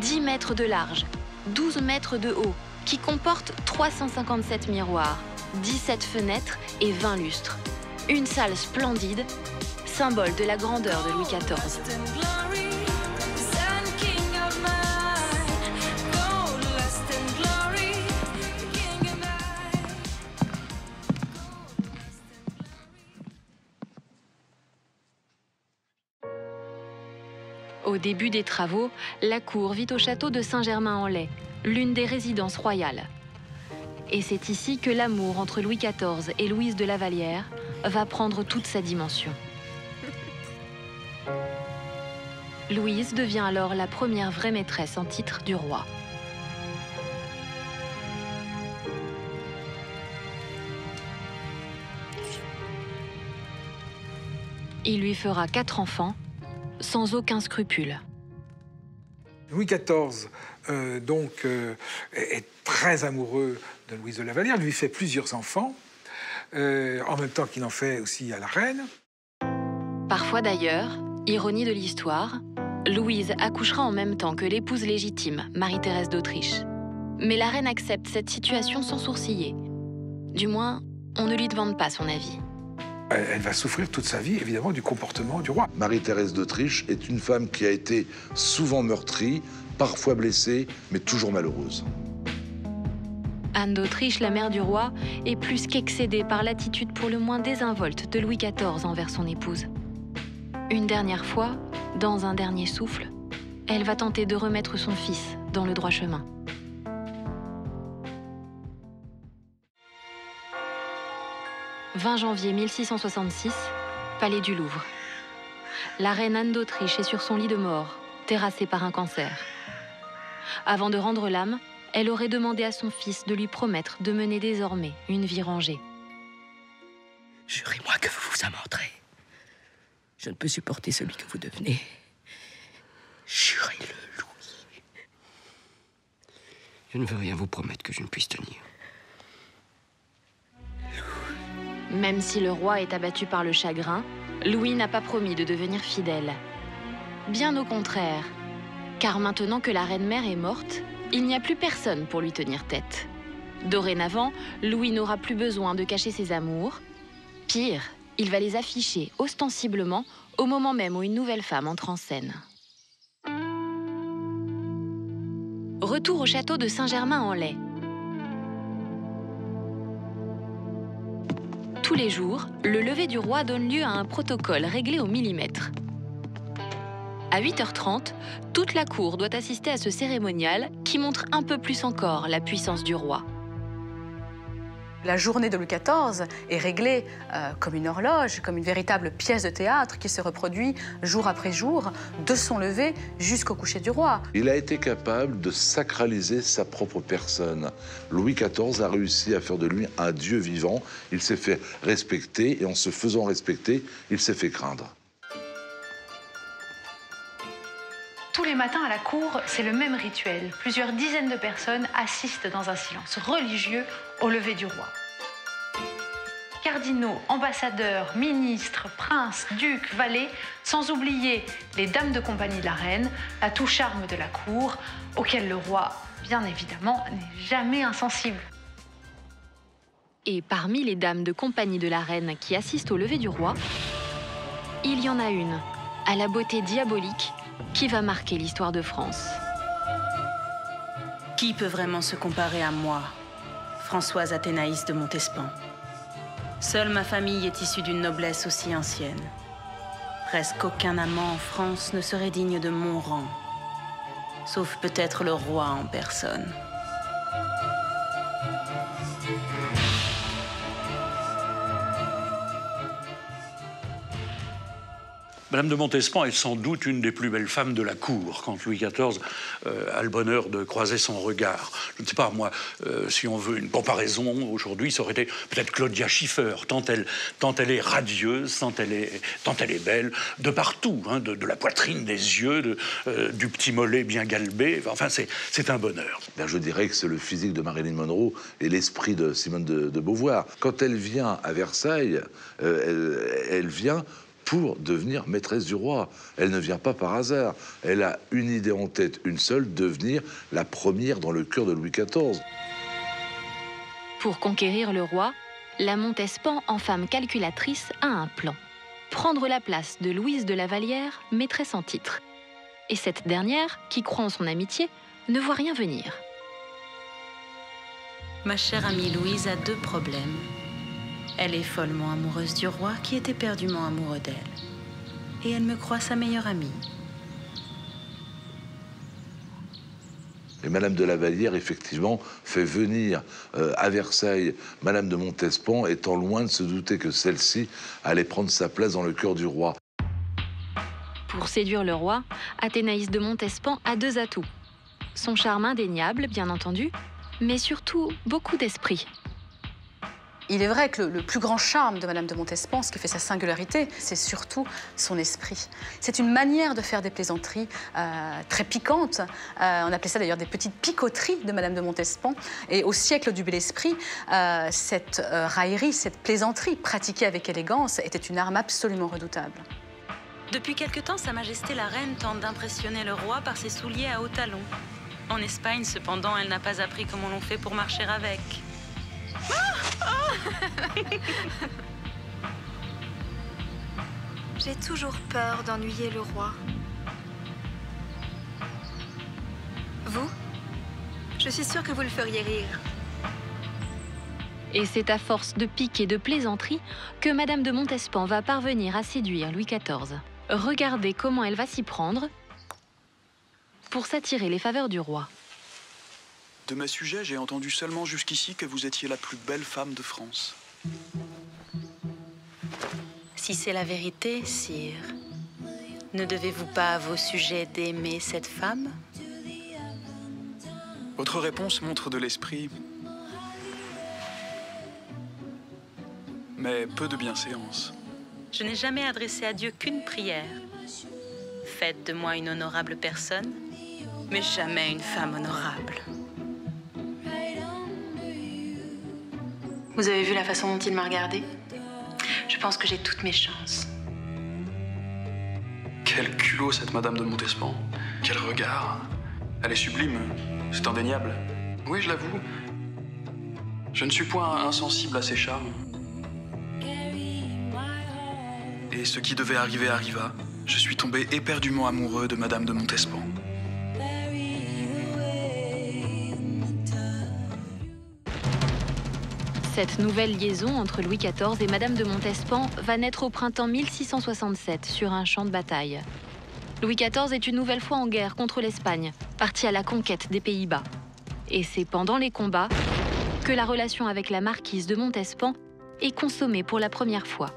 10 mètres de large, 12 mètres de haut, qui comporte 357 miroirs, 17 fenêtres et 20 lustres. Une salle splendide, symbole de la grandeur de Louis XIV. Au début des travaux, la cour vit au château de Saint-Germain-en-Laye, l'une des résidences royales. Et c'est ici que l'amour entre Louis XIV et Louise de la Vallière va prendre toute sa dimension. Louise devient alors la première vraie maîtresse en titre du roi. Il lui fera 4 enfants, sans aucun scrupule. Louis XIV est très amoureux de Louise de la Vallière, lui fait plusieurs enfants, en même temps qu'il en fait aussi à la reine. Parfois d'ailleurs, ironie de l'histoire, Louise accouchera en même temps que l'épouse légitime, Marie-Thérèse d'Autriche. Mais la reine accepte cette situation sans sourciller. Du moins, on ne lui demande pas son avis. Elle va souffrir toute sa vie, évidemment, du comportement du roi. Marie-Thérèse d'Autriche est une femme qui a été souvent meurtrie, parfois blessée, mais toujours malheureuse. Anne d'Autriche, la mère du roi, est plus qu'excédée par l'attitude pour le moins désinvolte de Louis XIV envers son épouse. Une dernière fois, dans un dernier souffle, elle va tenter de remettre son fils dans le droit chemin. « 20 janvier 1666, palais du Louvre. La reine Anne d'Autriche est sur son lit de mort, terrassée par un cancer. Avant de rendre l'âme, elle aurait demandé à son fils de lui promettre de mener désormais une vie rangée. « Jurez-moi que vous vous amenterez. Je ne peux supporter celui que vous devenez. Jurez-le, Louis. » Je ne veux rien vous promettre que je ne puisse tenir. Même si le roi est abattu par le chagrin, Louis n'a pas promis de devenir fidèle. Bien au contraire, car maintenant que la reine-mère est morte, il n'y a plus personne pour lui tenir tête. Dorénavant, Louis n'aura plus besoin de cacher ses amours. Pire, il va les afficher ostensiblement au moment même où une nouvelle femme entre en scène. Retour au château de Saint-Germain-en-Laye. Tous les jours, le lever du roi donne lieu à un protocole réglé au millimètre. À 8h30, toute la cour doit assister à ce cérémonial qui montre un peu plus encore la puissance du roi. La journée de Louis XIV est réglée comme une horloge, comme une véritable pièce de théâtre qui se reproduit jour après jour, de son lever jusqu'au coucher du roi. Il a été capable de sacraliser sa propre personne. Louis XIV a réussi à faire de lui un dieu vivant. Il s'est fait respecter et en se faisant respecter, il s'est fait craindre. Tous les matins à la cour, c'est le même rituel. Plusieurs dizaines de personnes assistent dans un silence religieux au lever du roi. Cardinaux, ambassadeurs, ministres, princes, ducs, valets, sans oublier les dames de compagnie de la reine, à tout charme de la cour, auquel le roi, bien évidemment, n'est jamais insensible. Et parmi les dames de compagnie de la reine qui assistent au lever du roi, il y en a une, à la beauté diabolique, qui va marquer l'histoire de France. Qui peut vraiment se comparer à moi, Françoise Athénaïs de Montespan? Seule ma famille est issue d'une noblesse aussi ancienne. Presque aucun amant en France ne serait digne de mon rang, sauf peut-être le roi en personne. Madame de Montespan est sans doute une des plus belles femmes de la cour quand Louis XIV a le bonheur de croiser son regard. Je ne sais pas, moi, si on veut une comparaison aujourd'hui, ça aurait été peut-être Claudia Schiffer, tant elle est radieuse, tant elle est belle, de partout, hein, de la poitrine, des yeux, du petit mollet bien galbé. Enfin, c'est un bonheur. Ben, je dirais que c'est le physique de Marilyn Monroe et l'esprit de Simone de Beauvoir. Quand elle vient à Versailles, elle vient pour devenir maîtresse du roi. Elle ne vient pas par hasard. Elle a une idée en tête, une seule, devenir la première dans le cœur de Louis XIV. Pour conquérir le roi, la Montespan, en femme calculatrice, a un plan. Prendre la place de Louise de la Vallière, maîtresse en titre. Et cette dernière, qui croit en son amitié, ne voit rien venir. Ma chère amie Louise a deux problèmes. Elle est follement amoureuse du roi, qui est éperdument amoureux d'elle. Et elle me croit sa meilleure amie. Et Madame de la Vallière, effectivement, fait venir à Versailles Madame de Montespan, étant loin de se douter que celle-ci allait prendre sa place dans le cœur du roi. Pour séduire le roi, Athénaïs de Montespan a deux atouts. Son charme indéniable, bien entendu, mais surtout beaucoup d'esprit. Il est vrai que le plus grand charme de Madame de Montespan, ce qui fait sa singularité, c'est surtout son esprit. C'est une manière de faire des plaisanteries très piquantes. On appelait ça d'ailleurs des petites picoteries de Madame de Montespan. Et au siècle du bel esprit, cette raillerie, cette plaisanterie pratiquée avec élégance était une arme absolument redoutable. Depuis quelque temps, Sa Majesté la Reine tente d'impressionner le roi par ses souliers à hauts talons. En Espagne, cependant, elle n'a pas appris comment l'on fait pour marcher avec. J'ai toujours peur d'ennuyer le roi. Vous? Je suis sûre que vous le feriez rire. Et c'est à force de piques et de plaisanteries que Madame de Montespan va parvenir à séduire Louis XIV. Regardez comment elle va s'y prendre pour s'attirer les faveurs du roi. De mes sujets, j'ai entendu seulement jusqu'ici que vous étiez la plus belle femme de France. Si c'est la vérité, sire, ne devez-vous pas à vos sujets d'aimer cette femme? Votre réponse montre de l'esprit, mais peu de bienséance. Je n'ai jamais adressé à Dieu qu'une prière. Faites de moi une honorable personne, mais jamais une femme honorable. Vous avez vu la façon dont il m'a regardée? Je pense que j'ai toutes mes chances. Quel culot, cette Madame de Montespan. Quel regard. Elle est sublime, c'est indéniable. Oui, je l'avoue. Je ne suis point insensible à ses charmes. Et ce qui devait arriver arriva. Je suis tombé éperdument amoureux de Madame de Montespan. Cette nouvelle liaison entre Louis XIV et Madame de Montespan va naître au printemps 1667 sur un champ de bataille. Louis XIV est une nouvelle fois en guerre contre l'Espagne, parti à la conquête des Pays-Bas. Et c'est pendant les combats que la relation avec la marquise de Montespan est consommée pour la première fois.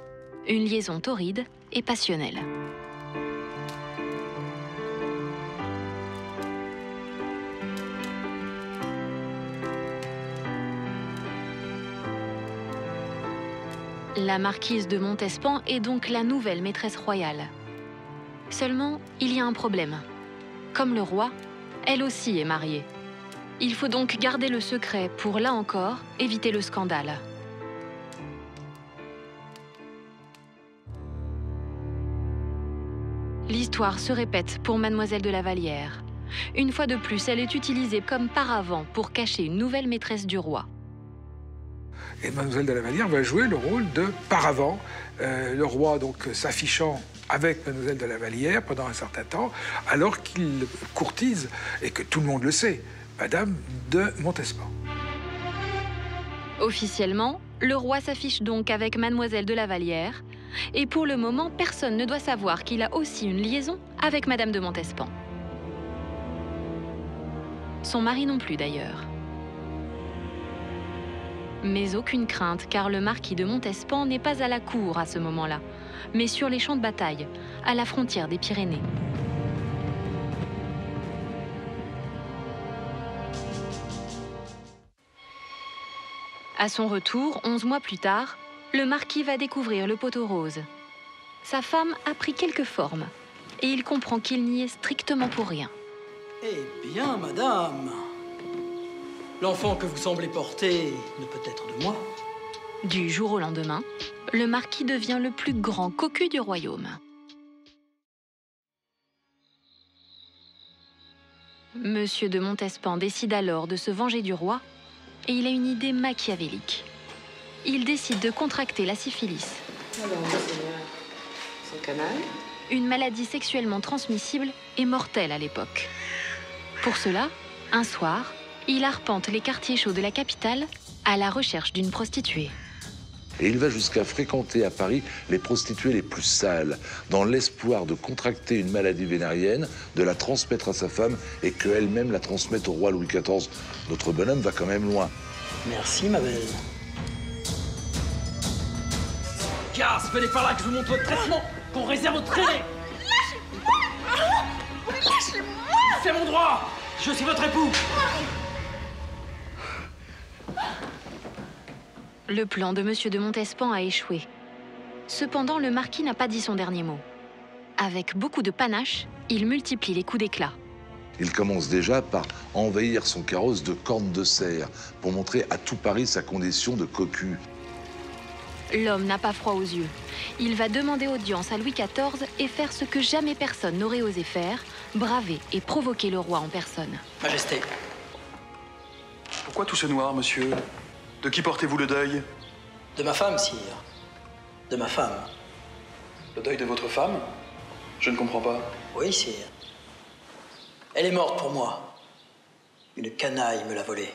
Une liaison torride et passionnelle. La marquise de Montespan est donc la nouvelle maîtresse royale. Seulement, il y a un problème. Comme le roi, elle aussi est mariée. Il faut donc garder le secret pour, là encore, éviter le scandale. L'histoire se répète pour Mademoiselle de la Vallière. Une fois de plus, elle est utilisée comme paravent pour cacher une nouvelle maîtresse du roi. Et Mademoiselle de la Vallière va jouer le rôle de paravent, le roi donc s'affichant avec Mademoiselle de la Vallière pendant un certain temps, alors qu'il courtise, et que tout le monde le sait, Madame de Montespan. Officiellement, le roi s'affiche donc avec Mademoiselle de la Vallière, et pour le moment, personne ne doit savoir qu'il a aussi une liaison avec Madame de Montespan. Son mari non plus d'ailleurs. Mais aucune crainte, car le marquis de Montespan n'est pas à la cour à ce moment-là, mais sur les champs de bataille, à la frontière des Pyrénées. À son retour, 11 mois plus tard, le marquis va découvrir le poteau rose. Sa femme a pris quelques formes, et il comprend qu'il n'y est strictement pour rien. Eh bien, madame, l'enfant que vous semblez porter ne peut être de moi. Du jour au lendemain, le marquis devient le plus grand cocu du royaume. Monsieur de Montespan décide alors de se venger du roi, et il a une idée machiavélique. Il décide de contracter la syphilis. Alors, monseigneur, son canal. Une maladie sexuellement transmissible et mortelle à l'époque. Pour cela, un soir, il arpente les quartiers chauds de la capitale à la recherche d'une prostituée. Et il va jusqu'à fréquenter à Paris les prostituées les plus sales, dans l'espoir de contracter une maladie vénérienne, de la transmettre à sa femme et qu'elle-même la transmette au roi Louis XIV. Notre bonhomme va quand même loin. Merci, ma belle. Casse, venez par là que je vous montre votre traitement, qu'on réserve au traîner. Lâchez-moi! Lâchez-moi! C'est mon droit. Je suis votre époux. Le plan de Monsieur de Montespan a échoué. Cependant, le marquis n'a pas dit son dernier mot. Avec beaucoup de panache, il multiplie les coups d'éclat. Il commence déjà par envahir son carrosse de cornes de cerf pour montrer à tout Paris sa condition de cocu. L'homme n'a pas froid aux yeux. Il va demander audience à Louis XIV et faire ce que jamais personne n'aurait osé faire, braver et provoquer le roi en personne. Majesté. Pourquoi tout ce noir, monsieur? De qui portez-vous le deuil? De ma femme, sire. De ma femme. Le deuil de votre femme? Je ne comprends pas. Oui, sire. Elle est morte pour moi. Une canaille me l'a volée.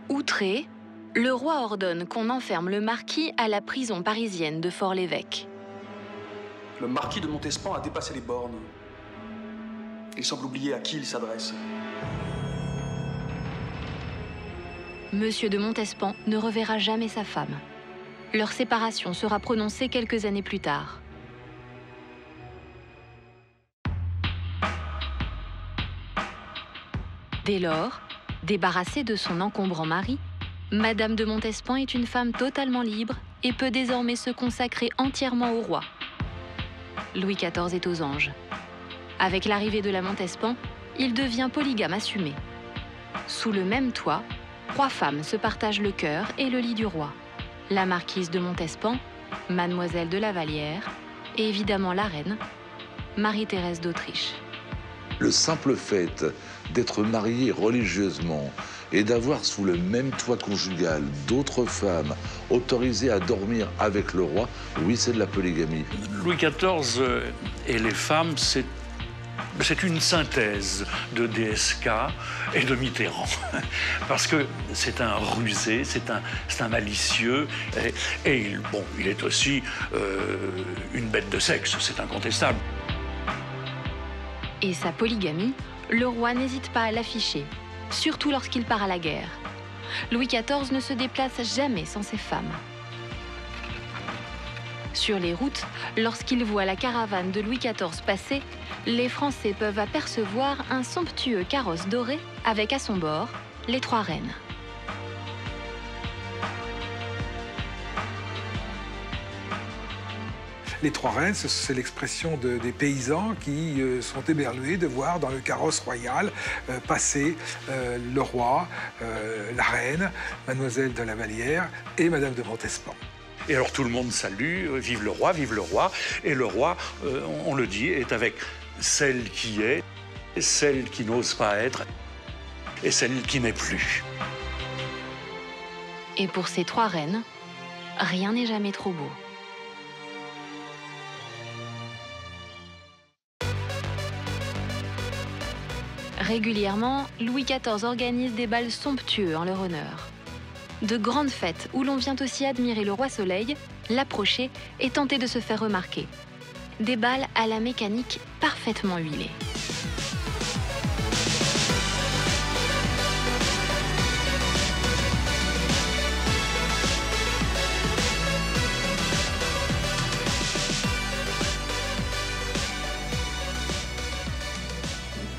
Outré, le roi ordonne qu'on enferme le marquis à la prison parisienne de Fort-l'Évêque. Le marquis de Montespan a dépassé les bornes. Il semble oublier à qui il s'adresse. Monsieur de Montespan ne reverra jamais sa femme. Leur séparation sera prononcée quelques années plus tard. Dès lors, débarrassée de son encombrant mari, Madame de Montespan est une femme totalement libre et peut désormais se consacrer entièrement au roi. Louis XIV est aux anges. Avec l'arrivée de la Montespan, il devient polygame assumé. Sous le même toit, 3 femmes se partagent le cœur et le lit du roi. La marquise de Montespan, Mademoiselle de la Vallière et évidemment la reine, Marie-Thérèse d'Autriche. Le simple fait d'être marié religieusement et d'avoir sous le même toit conjugal d'autres femmes autorisées à dormir avec le roi, oui, c'est de la polygamie. Louis XIV et les femmes, c'est une synthèse de DSK et de Mitterrand. Parce que c'est un rusé, c'est un malicieux, et il est aussi une bête de sexe, c'est incontestable. Et sa polygamie, le roi n'hésite pas à l'afficher, surtout lorsqu'il part à la guerre. Louis XIV ne se déplace jamais sans ses femmes. Sur les routes, lorsqu'ils voient la caravane de Louis XIV passer, les Français peuvent apercevoir un somptueux carrosse doré avec à son bord les 3 reines. Les 3 reines, c'est l'expression des paysans qui sont éberlués de voir dans le carrosse royal passer le roi, la reine, Mademoiselle de la Vallière et Madame de Montespan. Et alors tout le monde salue, vive le roi, vive le roi. Et le roi, on le dit, est avec celle qui est, celle qui n'ose pas être et celle qui n'est plus. Et pour ces 3 reines, rien n'est jamais trop beau. Régulièrement, Louis XIV organise des bals somptueux en leur honneur. De grandes fêtes où l'on vient aussi admirer le roi Soleil, l'approcher et tenter de se faire remarquer. Des bals à la mécanique parfaitement huilée.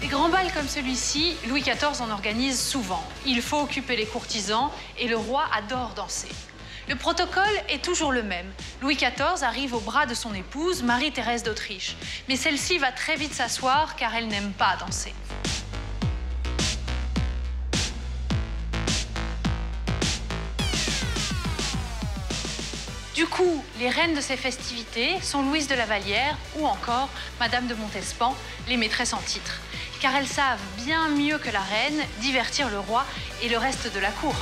Des grands bals comme celui-ci, Louis XIV en organise souvent. Il faut occuper les courtisans et le roi adore danser. Le protocole est toujours le même. Louis XIV arrive au bras de son épouse, Marie-Thérèse d'Autriche. Mais celle-ci va très vite s'asseoir car elle n'aime pas danser. Du coup, les reines de ces festivités sont Louise de la Vallière ou encore Madame de Montespan, les maîtresses en titre. Car elles savent bien mieux que la reine divertir le roi et le reste de la cour.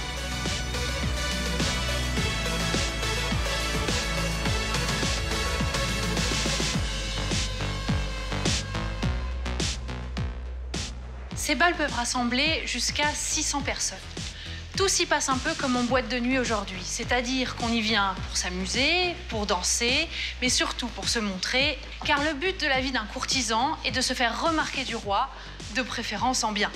Ces bals peuvent rassembler jusqu'à 600 personnes. Tout s'y passe un peu comme en boîte de nuit aujourd'hui, c'est-à-dire qu'on y vient pour s'amuser, pour danser, mais surtout pour se montrer, car le but de la vie d'un courtisan est de se faire remarquer du roi, de préférence en bien.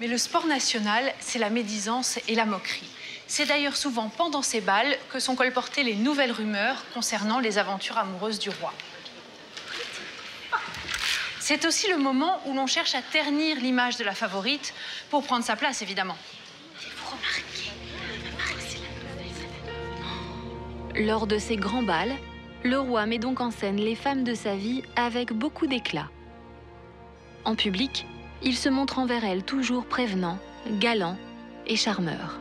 Mais le sport national, c'est la médisance et la moquerie. C'est d'ailleurs souvent pendant ces bals que sont colportées les nouvelles rumeurs concernant les aventures amoureuses du roi. C'est aussi le moment où l'on cherche à ternir l'image de la favorite pour prendre sa place, évidemment. Lors de ces grands bals, le roi met donc en scène les femmes de sa vie avec beaucoup d'éclat. En public, il se montre envers elles toujours prévenant, galant et charmeur.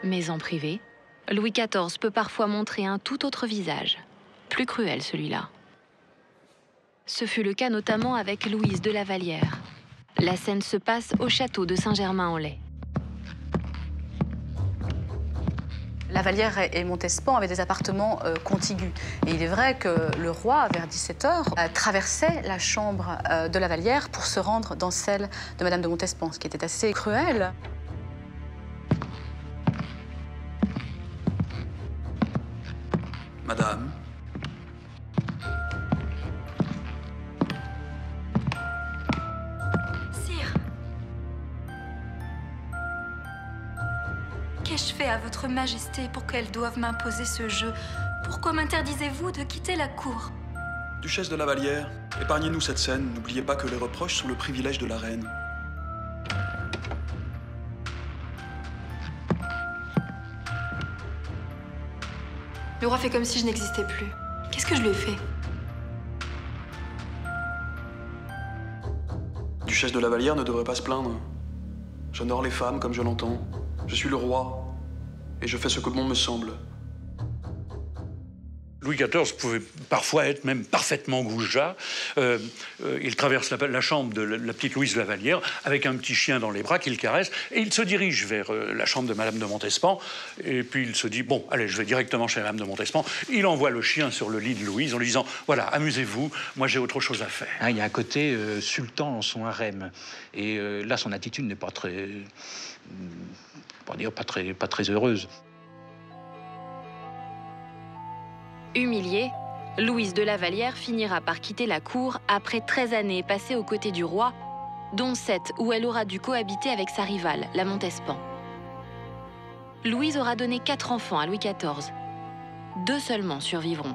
Mais en privé, Louis XIV peut parfois montrer un tout autre visage, plus cruel celui-là. Ce fut le cas notamment avec Louise de la Vallière. La scène se passe au château de Saint-Germain-en-Laye. La Vallière et Montespan avaient des appartements contigus. Et il est vrai que le roi, vers 17h, traversait la chambre de la Vallière pour se rendre dans celle de Madame de Montespan, ce qui était assez cruel. Madame. Sire. Qu'ai-je fait à votre majesté pour qu'elle doive m'imposer ce jeu? Pourquoi m'interdisez-vous de quitter la cour? Duchesse de la Vallière, épargnez-nous cette scène. N'oubliez pas que les reproches sont le privilège de la reine. Le roi fait comme si je n'existais plus. Qu'est-ce que je lui ai fait? Duchesse de la Vallière ne devrait pas se plaindre. J'honore les femmes comme je l'entends. Je suis le roi et je fais ce que bon me semble. Louis XIV pouvait parfois être même parfaitement goujat. Il traverse la chambre de la petite Louise de la Vallière avec un petit chien dans les bras qu'il caresse et il se dirige vers la chambre de Madame de Montespan. Et puis il se dit, bon, allez, je vais directement chez Madame de Montespan. Il envoie le chien sur le lit de Louise en lui disant, voilà, amusez-vous, moi j'ai autre chose à faire. Hein, il y a un côté sultan en son harem. Et là, son attitude n'est pas très... pas très heureuse. Humiliée, Louise de la Vallière finira par quitter la cour après 13 années passées aux côtés du roi, dont 7 où elle aura dû cohabiter avec sa rivale, la Montespan. Louise aura donné 4 enfants à Louis XIV. 2 seulement survivront.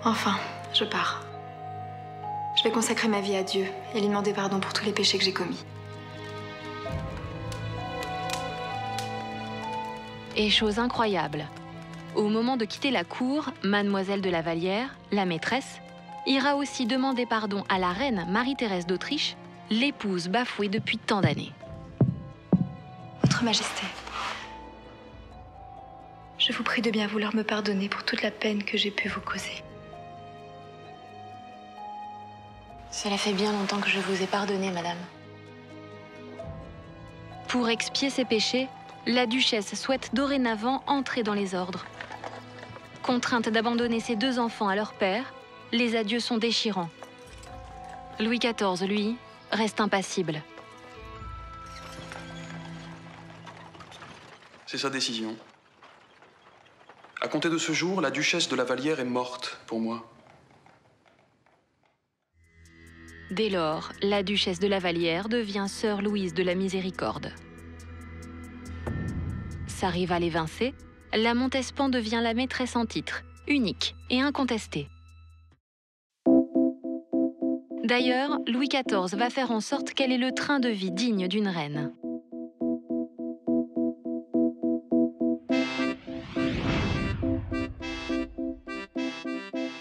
Enfin, je pars. Je vais consacrer ma vie à Dieu et lui demander pardon pour tous les péchés que j'ai commis. Et chose incroyable, au moment de quitter la cour, Mademoiselle de la Vallière, la maîtresse, ira aussi demander pardon à la reine Marie-Thérèse d'Autriche, l'épouse bafouée depuis tant d'années. Votre Majesté, je vous prie de bien vouloir me pardonner pour toute la peine que j'ai pu vous causer. Cela fait bien longtemps que je vous ai pardonné, madame. Pour expier ses péchés, la duchesse souhaite dorénavant entrer dans les ordres. Contrainte d'abandonner ses 2 enfants à leur père, les adieux sont déchirants. Louis XIV, lui, reste impassible. C'est sa décision. À compter de ce jour, la duchesse de la Vallière est morte pour moi. Dès lors, la duchesse de la Vallière devient sœur Louise de la Miséricorde. Sa rivale évincée, la Montespan devient la maîtresse en titre, unique et incontestée. D'ailleurs, Louis XIV va faire en sorte qu'elle ait le train de vie digne d'une reine.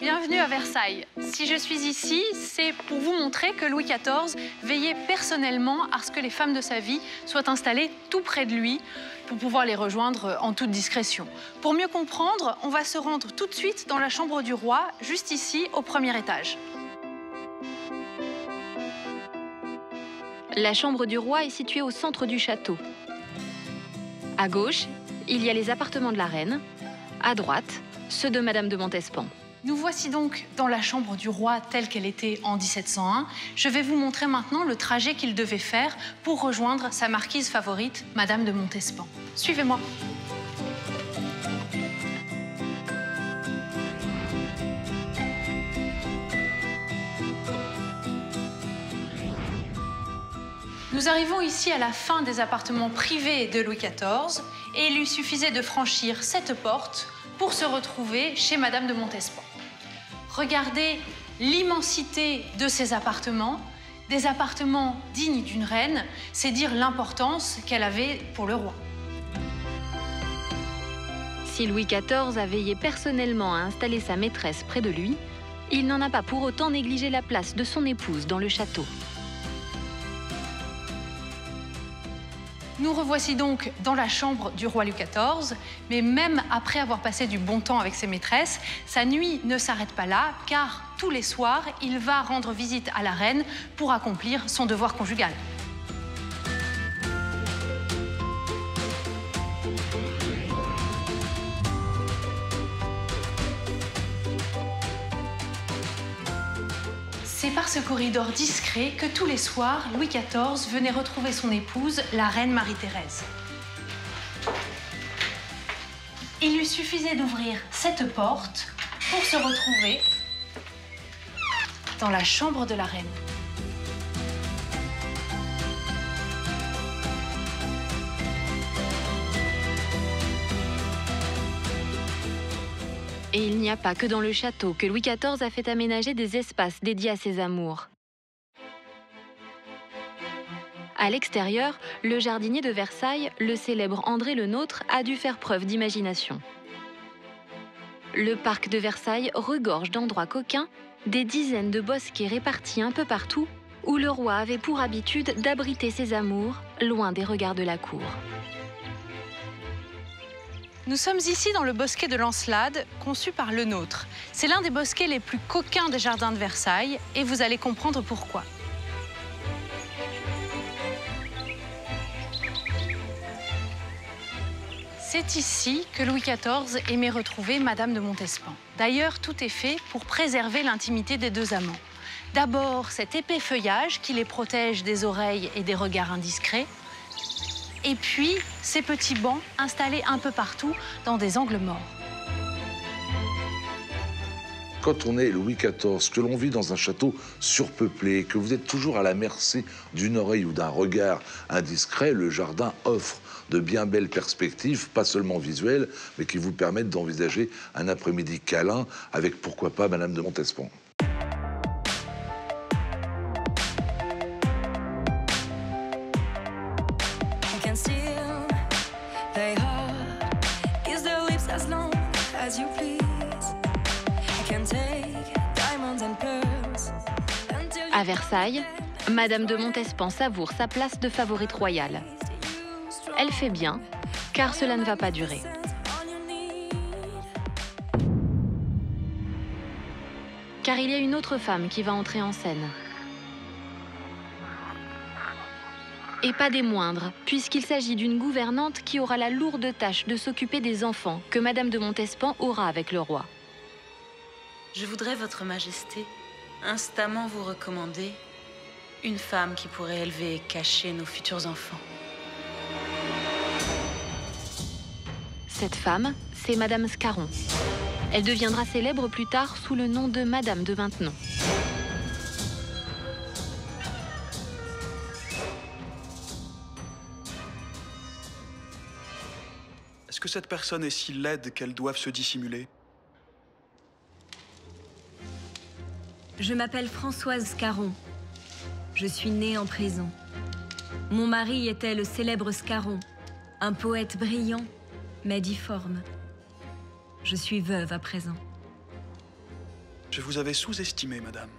Bienvenue à Versailles. Si je suis ici, c'est pour vous montrer que Louis XIV veillait personnellement à ce que les femmes de sa vie soient installées tout près de lui pour pouvoir les rejoindre en toute discrétion. Pour mieux comprendre, on va se rendre tout de suite dans la chambre du roi, juste ici, au premier étage. La chambre du roi est située au centre du château. À gauche, il y a les appartements de la reine. À droite, ceux de Madame de Montespan. Nous voici donc dans la chambre du roi telle qu'elle était en 1701. Je vais vous montrer maintenant le trajet qu'il devait faire pour rejoindre sa marquise favorite, Madame de Montespan. Suivez-moi. Nous arrivons ici à la fin des appartements privés de Louis XIV et il lui suffisait de franchir cette porte pour se retrouver chez Madame de Montespan. Regardez l'immensité de ces appartements, des appartements dignes d'une reine, c'est dire l'importance qu'elle avait pour le roi. Si Louis XIV a veillé personnellement à installer sa maîtresse près de lui, il n'en a pas pour autant négligé la place de son épouse dans le château. Nous revoici donc dans la chambre du roi Louis XIV, mais même après avoir passé du bon temps avec ses maîtresses, sa nuit ne s'arrête pas là, car tous les soirs, il va rendre visite à la reine pour accomplir son devoir conjugal. C'est par ce corridor discret que tous les soirs, Louis XIV venait retrouver son épouse, la reine Marie-Thérèse. Il lui suffisait d'ouvrir cette porte pour se retrouver dans la chambre de la reine. Et il n'y a pas que dans le château que Louis XIV a fait aménager des espaces dédiés à ses amours. À l'extérieur, le jardinier de Versailles, le célèbre André Le Nôtre, a dû faire preuve d'imagination. Le parc de Versailles regorge d'endroits coquins, des dizaines de bosquets répartis un peu partout, où le roi avait pour habitude d'abriter ses amours, loin des regards de la cour. Nous sommes ici dans le bosquet de l'Encelade, conçu par Lenôtre. C'est l'un des bosquets les plus coquins des jardins de Versailles, et vous allez comprendre pourquoi. C'est ici que Louis XIV aimait retrouver Madame de Montespan. D'ailleurs, tout est fait pour préserver l'intimité des deux amants. D'abord, cet épais feuillage qui les protège des oreilles et des regards indiscrets. Et puis, ces petits bancs installés un peu partout dans des angles morts. Quand on est Louis XIV, que l'on vit dans un château surpeuplé, que vous êtes toujours à la merci d'une oreille ou d'un regard indiscret, le jardin offre de bien belles perspectives, pas seulement visuelles, mais qui vous permettent d'envisager un après-midi câlin avec, pourquoi pas, Madame de Montespan. À Versailles, Madame de Montespan savoure sa place de favorite royale. Elle fait bien, car cela ne va pas durer. Car il y a une autre femme qui va entrer en scène. Et pas des moindres, puisqu'il s'agit d'une gouvernante qui aura la lourde tâche de s'occuper des enfants que Madame de Montespan aura avec le roi. Je voudrais, Votre Majesté, instamment vous recommander une femme qui pourrait élever et cacher nos futurs enfants. Cette femme, c'est Madame Scarron. Elle deviendra célèbre plus tard sous le nom de Madame de Maintenon. Est-ce que cette personne est si laide qu'elle doive se dissimuler? Je m'appelle Françoise Scarron. Je suis née en prison. Mon mari était le célèbre Scarron, un poète brillant, mais difforme. Je suis veuve à présent. Je vous avais sous-estimé, madame.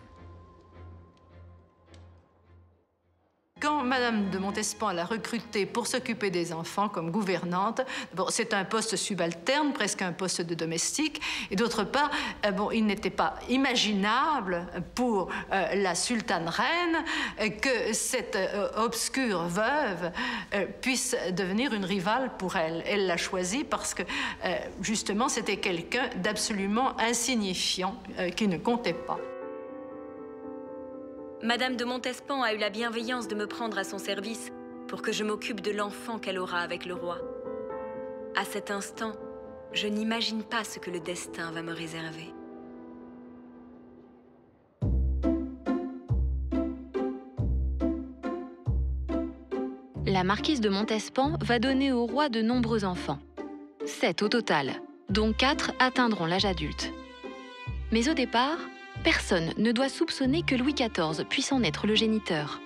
Quand Madame de Montespan l'a recrutée pour s'occuper des enfants comme gouvernante, bon, c'est un poste subalterne, presque un poste de domestique. Et d'autre part, bon, il n'était pas imaginable pour la sultane reine que cette obscure veuve puisse devenir une rivale pour elle. Elle l'a choisie parce que, justement, c'était quelqu'un d'absolument insignifiant, qui ne comptait pas. Madame de Montespan a eu la bienveillance de me prendre à son service pour que je m'occupe de l'enfant qu'elle aura avec le roi. À cet instant, je n'imagine pas ce que le destin va me réserver. La marquise de Montespan va donner au roi de nombreux enfants. 7 au total, dont 4 atteindront l'âge adulte. Mais au départ, personne ne doit soupçonner que Louis XIV puisse en être le géniteur.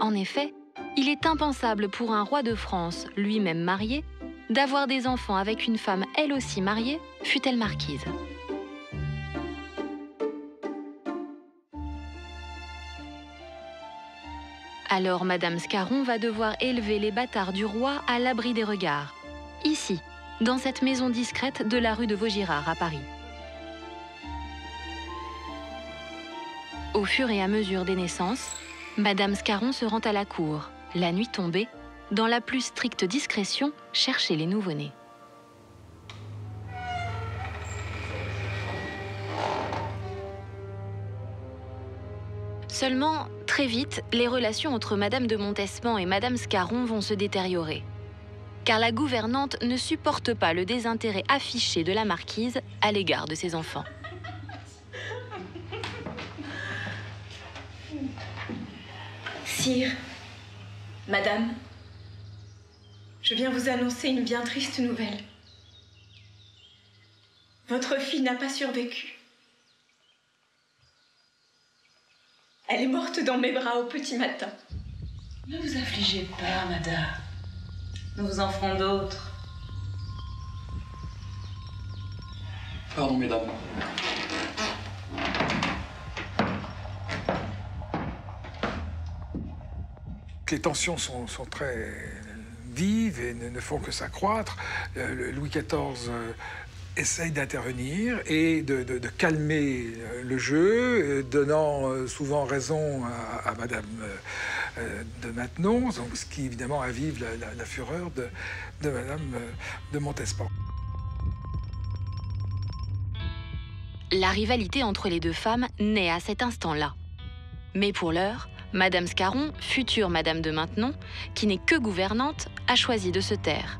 En effet, il est impensable pour un roi de France, lui-même marié, d'avoir des enfants avec une femme elle aussi mariée, fût-elle marquise. Alors Madame Scarron va devoir élever les bâtards du roi à l'abri des regards, ici, dans cette maison discrète de la rue de Vaugirard à Paris. Au fur et à mesure des naissances, Madame Scarron se rend à la cour, la nuit tombée, dans la plus stricte discrétion, chercher les nouveau-nés. Seulement, très vite, les relations entre Madame de Montespan et Madame Scarron vont se détériorer. Car la gouvernante ne supporte pas le désintérêt affiché de la marquise à l'égard de ses enfants. Sire, Madame, je viens vous annoncer une bien triste nouvelle. Votre fille n'a pas survécu. Elle est morte dans mes bras au petit matin. Ne vous affligez pas, madame. Nous vous en ferons d'autres. Pardon, mesdames. Les tensions sont très vivent et ne font que s'accroître. Louis XIV essaye d'intervenir et de calmer le jeu, donnant souvent raison à Madame de Maintenon, donc, ce qui évidemment avive la fureur de Madame de Montespan. La rivalité entre les deux femmes naît à cet instant-là. Mais pour l'heure, Madame Scarron, future Madame de Maintenon, qui n'est que gouvernante, a choisi de se taire.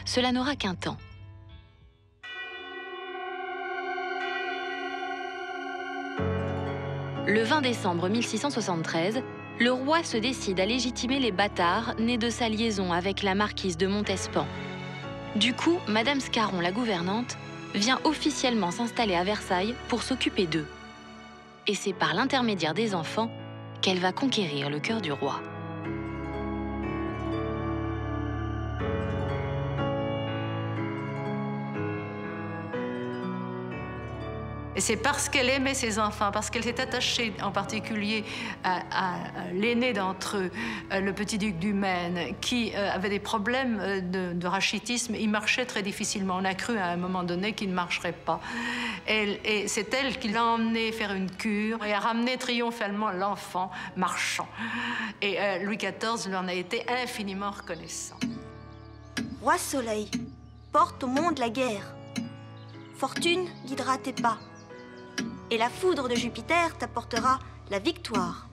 Cela n'aura qu'un temps. Le 20 décembre 1673, le roi se décide à légitimer les bâtards nés de sa liaison avec la marquise de Montespan. Du coup, Madame Scarron, la gouvernante, vient officiellement s'installer à Versailles pour s'occuper d'eux. Et c'est par l'intermédiaire des enfants qu'elle va conquérir le cœur du roi. Et c'est parce qu'elle aimait ses enfants, parce qu'elle s'est attachée en particulier à l'aîné d'entre eux, le petit duc du Maine, qui avait des problèmes de rachitisme. Il marchait très difficilement. On a cru à un moment donné qu'il ne marcherait pas. Et c'est elle qui l'a emmené faire une cure et a ramené triomphalement l'enfant marchant. Et Louis XIV lui en a été infiniment reconnaissant. Roi Soleil, porte au monde la guerre. Fortune guidera tes pas. Et la foudre de Jupiter t'apportera la victoire.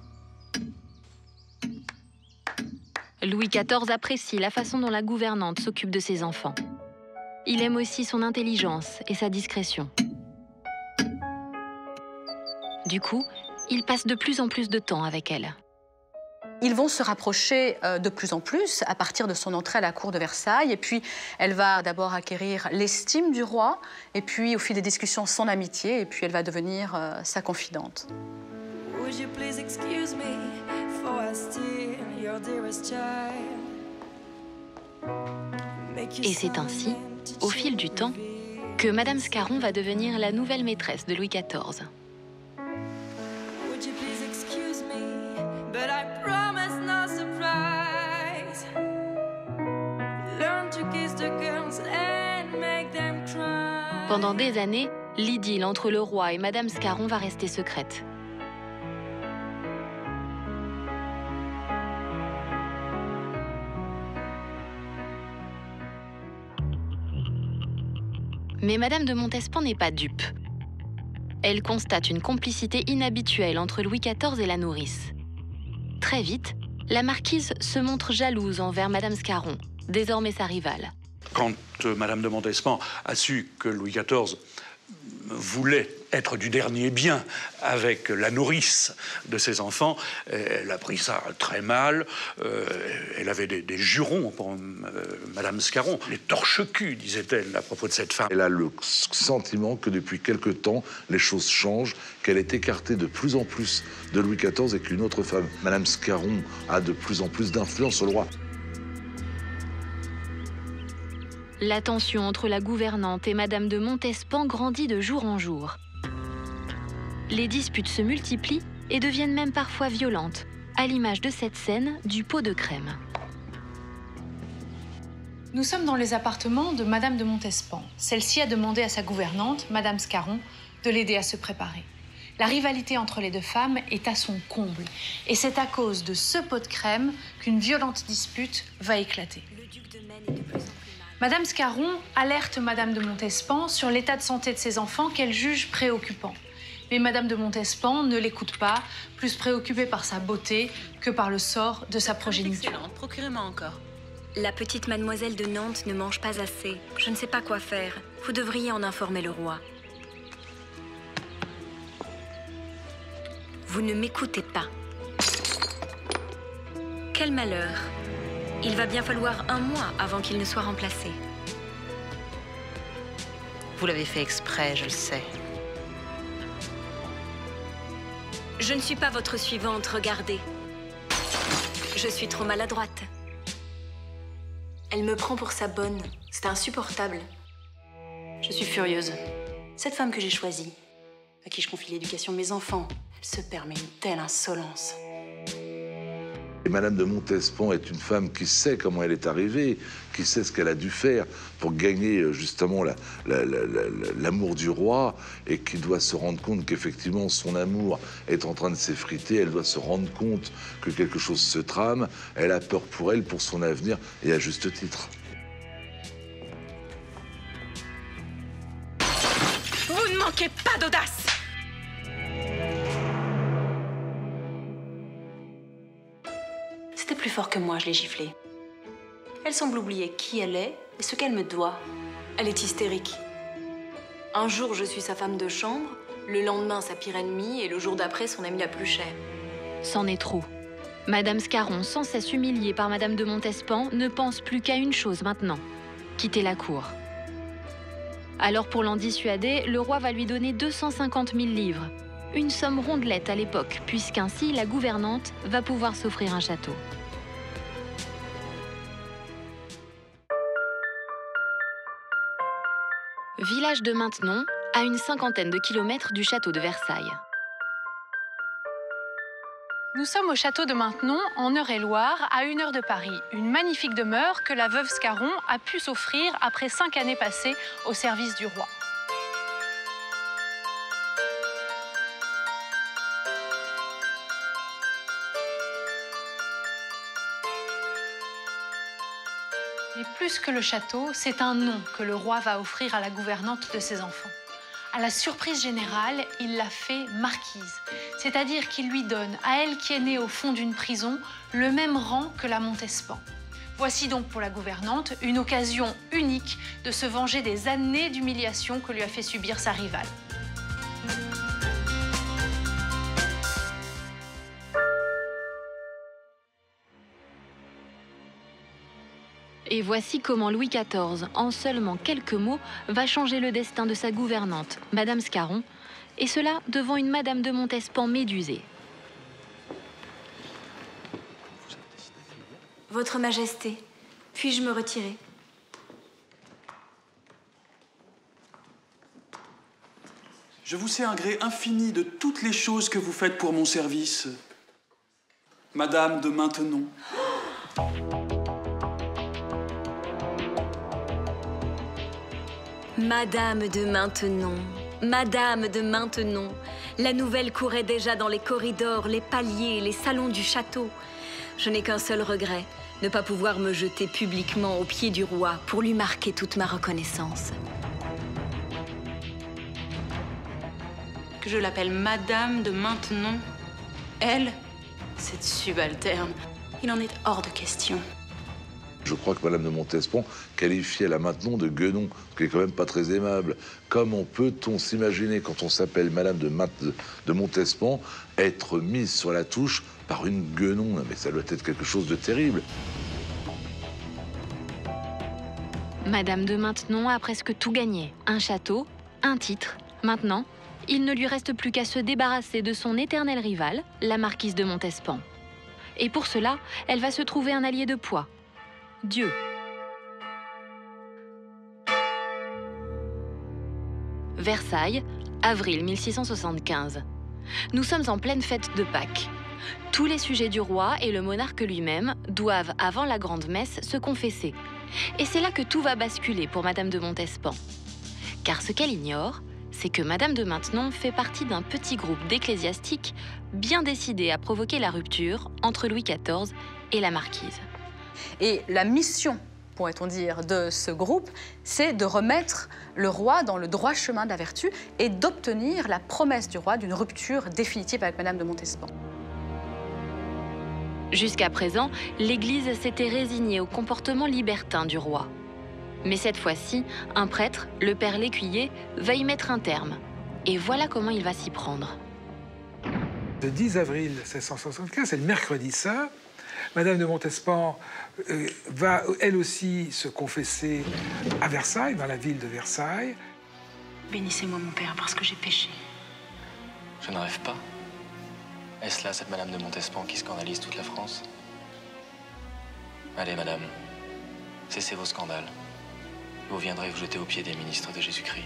Louis XIV apprécie la façon dont la gouvernante s'occupe de ses enfants. Il aime aussi son intelligence et sa discrétion. Du coup, il passe de plus en plus de temps avec elle. Ils vont se rapprocher de plus en plus à partir de son entrée à la cour de Versailles. Et puis, elle va d'abord acquérir l'estime du roi, et puis, au fil des discussions, son amitié, et puis elle va devenir sa confidente. Et c'est ainsi, au fil du temps, que Madame Scarron va devenir la nouvelle maîtresse de Louis XIV. Pendant des années, l'idylle entre le roi et Madame Scarron va rester secrète. Mais Madame de Montespan n'est pas dupe. Elle constate une complicité inhabituelle entre Louis XIV et la nourrice. Très vite, la marquise se montre jalouse envers Madame Scarron, désormais sa rivale. Quand Madame de Montespan a su que Louis XIV voulait être du dernier bien avec la nourrice de ses enfants, elle a pris ça très mal. Elle avait des jurons pour Madame Scarron. Les torche-cul, disait-elle à propos de cette femme. Elle a le sentiment que depuis quelque temps, les choses changent, qu'elle est écartée de plus en plus de Louis XIV et qu'une autre femme, Madame Scarron, a de plus en plus d'influence sur le roi. La tension entre la gouvernante et Madame de Montespan grandit de jour en jour. Les disputes se multiplient et deviennent même parfois violentes, à l'image de cette scène du pot de crème. Nous sommes dans les appartements de Madame de Montespan. Celle-ci a demandé à sa gouvernante, Madame Scarron, de l'aider à se préparer. La rivalité entre les deux femmes est à son comble. Et c'est à cause de ce pot de crème qu'une violente dispute va éclater. Madame Scarron alerte Madame de Montespan sur l'état de santé de ses enfants qu'elle juge préoccupant. Mais Madame de Montespan ne l'écoute pas, plus préoccupée par sa beauté que par le sort de sa progéniture. Excellente, procurez-moi encore. La petite mademoiselle de Nantes ne mange pas assez. Je ne sais pas quoi faire. Vous devriez en informer le roi. Vous ne m'écoutez pas. Quel malheur. Il va bien falloir 1 mois avant qu'il ne soit remplacé. Vous l'avez fait exprès, je le sais. Je ne suis pas votre suivante, regardez. Je suis trop maladroite. Elle me prend pour sa bonne. C'est insupportable. Je suis furieuse. Cette femme que j'ai choisie, à qui je confie l'éducation de mes enfants, elle se permet une telle insolence. Et Madame de Montespan est une femme qui sait comment elle est arrivée, qui sait ce qu'elle a dû faire pour gagner justement l'amour du roi, et qui doit se rendre compte qu'effectivement son amour est en train de s'effriter. Elle doit se rendre compte que quelque chose se trame. Elle a peur pour elle, pour son avenir, et à juste titre. Vous ne manquez pas d'audace! C'était plus fort que moi, je l'ai giflée. Elle semble oublier qui elle est et ce qu'elle me doit. Elle est hystérique. Un jour, je suis sa femme de chambre, le lendemain, sa pire ennemie, et le jour d'après, son amie la plus chère. C'en est trop. Madame Scarron, sans cesse humiliée par Madame de Montespan, ne pense plus qu'à une chose maintenant, quitter la cour. Alors pour l'en dissuader, le roi va lui donner 250 000 livres. Une somme rondelette à l'époque, puisqu'ainsi la gouvernante va pouvoir s'offrir un château. Village de Maintenon, à une 50aine de kilomètres du château de Versailles. Nous sommes au château de Maintenon, en Eure-et-Loire, à 1 heure de Paris. Une magnifique demeure que la veuve Scarron a pu s'offrir après 5 années passées au service du roi. Mais plus que le château, c'est un nom que le roi va offrir à la gouvernante de ses enfants. À la surprise générale, il la fait marquise, c'est-à-dire qu'il lui donne, à elle qui est née au fond d'une prison, le même rang que la Montespan. Voici donc pour la gouvernante une occasion unique de se venger des années d'humiliation que lui a fait subir sa rivale. Et voici comment Louis XIV, en seulement quelques mots, va changer le destin de sa gouvernante, Madame Scarron, et cela devant une Madame de Montespan médusée. Votre Majesté, puis-je me retirer? Je vous sais un gré infini de toutes les choses que vous faites pour mon service, Madame de Maintenon. Madame de Maintenon, Madame de Maintenon, la nouvelle courait déjà dans les corridors, les paliers, les salons du château. Je n'ai qu'un seul regret, ne pas pouvoir me jeter publiquement aux pieds du roi pour lui marquer toute ma reconnaissance. Que je l'appelle Madame de Maintenon, elle, cette subalterne, il en est hors de question. Je crois que Madame de Montespan qualifiait la Maintenon de guenon, ce qui est quand même pas très aimable. Comment peut-on s'imaginer, quand on s'appelle Madame de Montespan, être mise sur la touche par une guenon? Mais ça doit être quelque chose de terrible. Madame de Maintenon a presque tout gagné. Un château, un titre. Maintenant, il ne lui reste plus qu'à se débarrasser de son éternelle rivale, la marquise de Montespan. Et pour cela, elle va se trouver un allié de poids. Dieu. Versailles, avril 1675. Nous sommes en pleine fête de Pâques. Tous les sujets du roi et le monarque lui-même doivent, avant la grande messe, se confesser. Et c'est là que tout va basculer pour Madame de Montespan. Car ce qu'elle ignore, c'est que Madame de Maintenon fait partie d'un petit groupe d'ecclésiastiques bien décidés à provoquer la rupture entre Louis XIV et la marquise. Et la mission, pourrait-on dire, de ce groupe, c'est de remettre le roi dans le droit chemin de la vertu et d'obtenir la promesse du roi d'une rupture définitive avec Madame de Montespan. Jusqu'à présent, l'Église s'était résignée au comportement libertin du roi. Mais cette fois-ci, un prêtre, le père Lécuyer, va y mettre un terme. Et voilà comment il va s'y prendre. Le 10 avril 1675, c'est le mercredi saint. Madame de Montespan va, elle aussi, se confesser à Versailles, dans la ville de Versailles. Bénissez-moi, mon père, parce que j'ai péché. Je ne rêve pas. Est-ce là cette Madame de Montespan qui scandalise toute la France? Allez, Madame, cessez vos scandales. Vous viendrez vous jeter aux pieds des ministres de Jésus-Christ.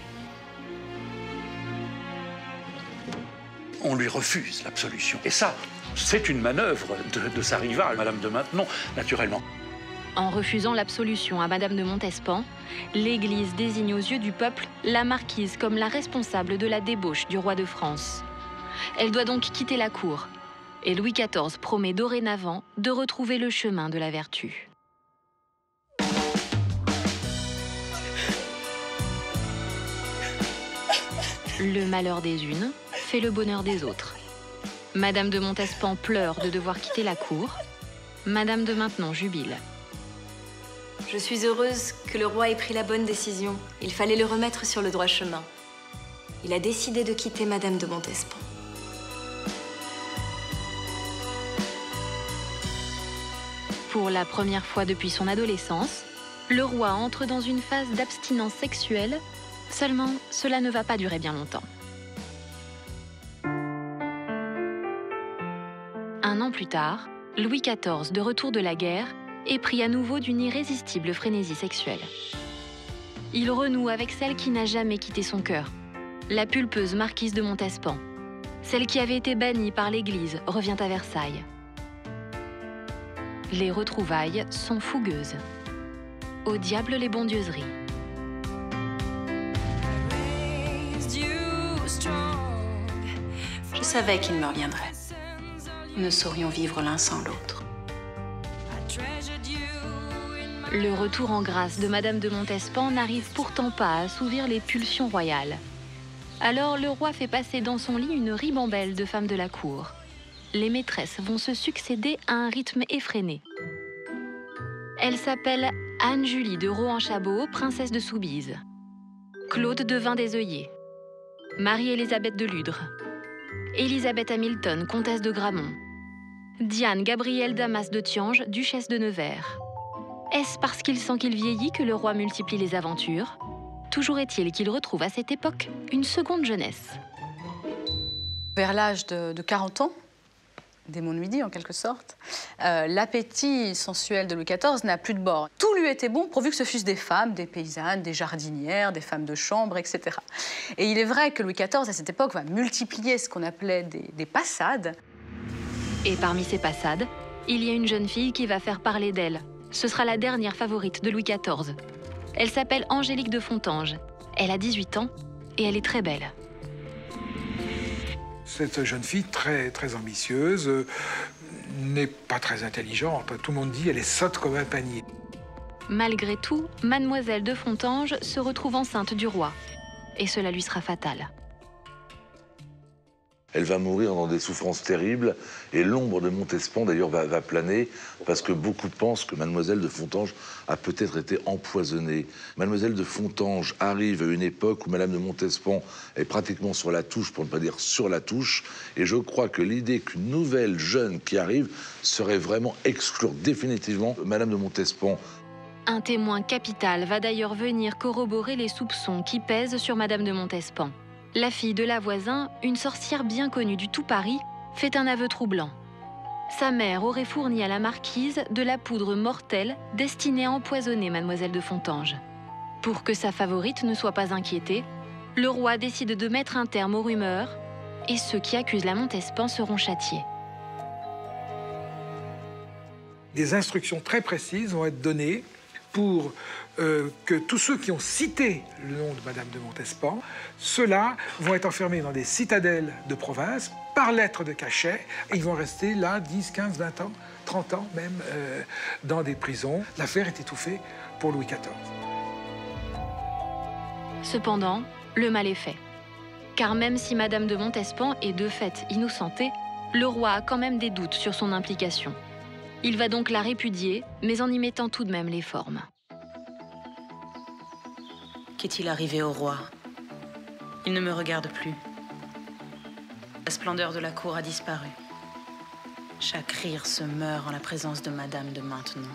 on lui refuse l'absolution. Et ça, c'est une manœuvre de sa rivale, Madame de Maintenon, naturellement. En refusant l'absolution à Madame de Montespan, l'Église désigne aux yeux du peuple la marquise comme la responsable de la débauche du roi de France. Elle doit donc quitter la cour. Et Louis XIV promet dorénavant de retrouver le chemin de la vertu. Le malheur des unes fait le bonheur des autres. Madame de Montespan pleure de devoir quitter la cour. Madame de Maintenon jubile. Je suis heureuse que le roi ait pris la bonne décision. Il fallait le remettre sur le droit chemin. Il a décidé de quitter Madame de Montespan. Pour la première fois depuis son adolescence, le roi entre dans une phase d'abstinence sexuelle. Seulement, cela ne va pas durer bien longtemps. Un an plus tard, Louis XIV, de retour de la guerre, est pris à nouveau d'une irrésistible frénésie sexuelle. Il renoue avec celle qui n'a jamais quitté son cœur, la pulpeuse marquise de Montespan. Celle qui avait été bannie par l'Église revient à Versailles. Les retrouvailles sont fougueuses. Au diable les bondieuseries. Je savais qu'il me reviendrait. Nous ne saurions vivre l'un sans l'autre. Le retour en grâce de Madame de Montespan n'arrive pourtant pas à assouvir les pulsions royales. Alors le roi fait passer dans son lit une ribambelle de femmes de la cour. Les maîtresses vont se succéder à un rythme effréné. Elle s'appelle Anne-Julie de Rohan-Chabot, princesse de Soubise. Claude de Vin des Œillets. Marie-Élisabeth de Ludre. Élisabeth Hamilton, comtesse de Gramont. Diane Gabrielle Damas de Thianges, duchesse de Nevers. Est-ce parce qu'il sent qu'il vieillit que le roi multiplie les aventures? Toujours est-il qu'il retrouve à cette époque une seconde jeunesse. Vers l'âge de 40 ans, démon de midi en quelque sorte, l'appétit sensuel de Louis XIV n'a plus de bornes. Tout lui était bon pourvu que ce fussent des femmes, des paysannes, des jardinières, des femmes de chambre, etc. Et il est vrai que Louis XIV, à cette époque, va multiplier ce qu'on appelait des passades. Et parmi ces passades, il y a une jeune fille qui va faire parler d'elle. Ce sera la dernière favorite de Louis XIV. Elle s'appelle Angélique de Fontanges. Elle a 18 ans et elle est très belle. Cette jeune fille très ambitieuse n'est pas très intelligente. Tout le monde dit qu'elle est sotte comme un panier. Malgré tout, Mademoiselle de Fontanges se retrouve enceinte du roi. Et cela lui sera fatal. Elle va mourir dans des souffrances terribles et l'ombre de Montespan d'ailleurs va planer parce que beaucoup pensent que Mademoiselle de Fontanges a peut-être été empoisonnée. Mademoiselle de Fontanges arrive à une époque où Madame de Montespan est pratiquement sur la touche, pour ne pas dire sur la touche, et je crois que l'idée qu'une nouvelle jeune qui arrive serait vraiment exclure définitivement Madame de Montespan. Un témoin capital va d'ailleurs venir corroborer les soupçons qui pèsent sur Madame de Montespan. La fille de la voisin, une sorcière bien connue du tout Paris, fait un aveu troublant. Sa mère aurait fourni à la marquise de la poudre mortelle destinée à empoisonner Mademoiselle de Fontanges. Pour que sa favorite ne soit pas inquiétée, le roi décide de mettre un terme aux rumeurs et ceux qui accusent la Montespan seront châtiés. Des instructions très précises vont être données pour que tous ceux qui ont cité le nom de Madame de Montespan, ceux-là vont être enfermés dans des citadelles de province par lettre de cachet. Et ils vont rester là 10, 15, 20 ans, 30 ans même dans des prisons. L'affaire est étouffée pour Louis XIV. Cependant, le mal est fait. Car même si Madame de Montespan est de fait innocentée, le roi a quand même des doutes sur son implication. Il va donc la répudier, mais en y mettant tout de même les formes. Qu'est-il arrivé au roi? Il ne me regarde plus. La splendeur de la cour a disparu. Chaque rire se meurt en la présence de Madame de Maintenon.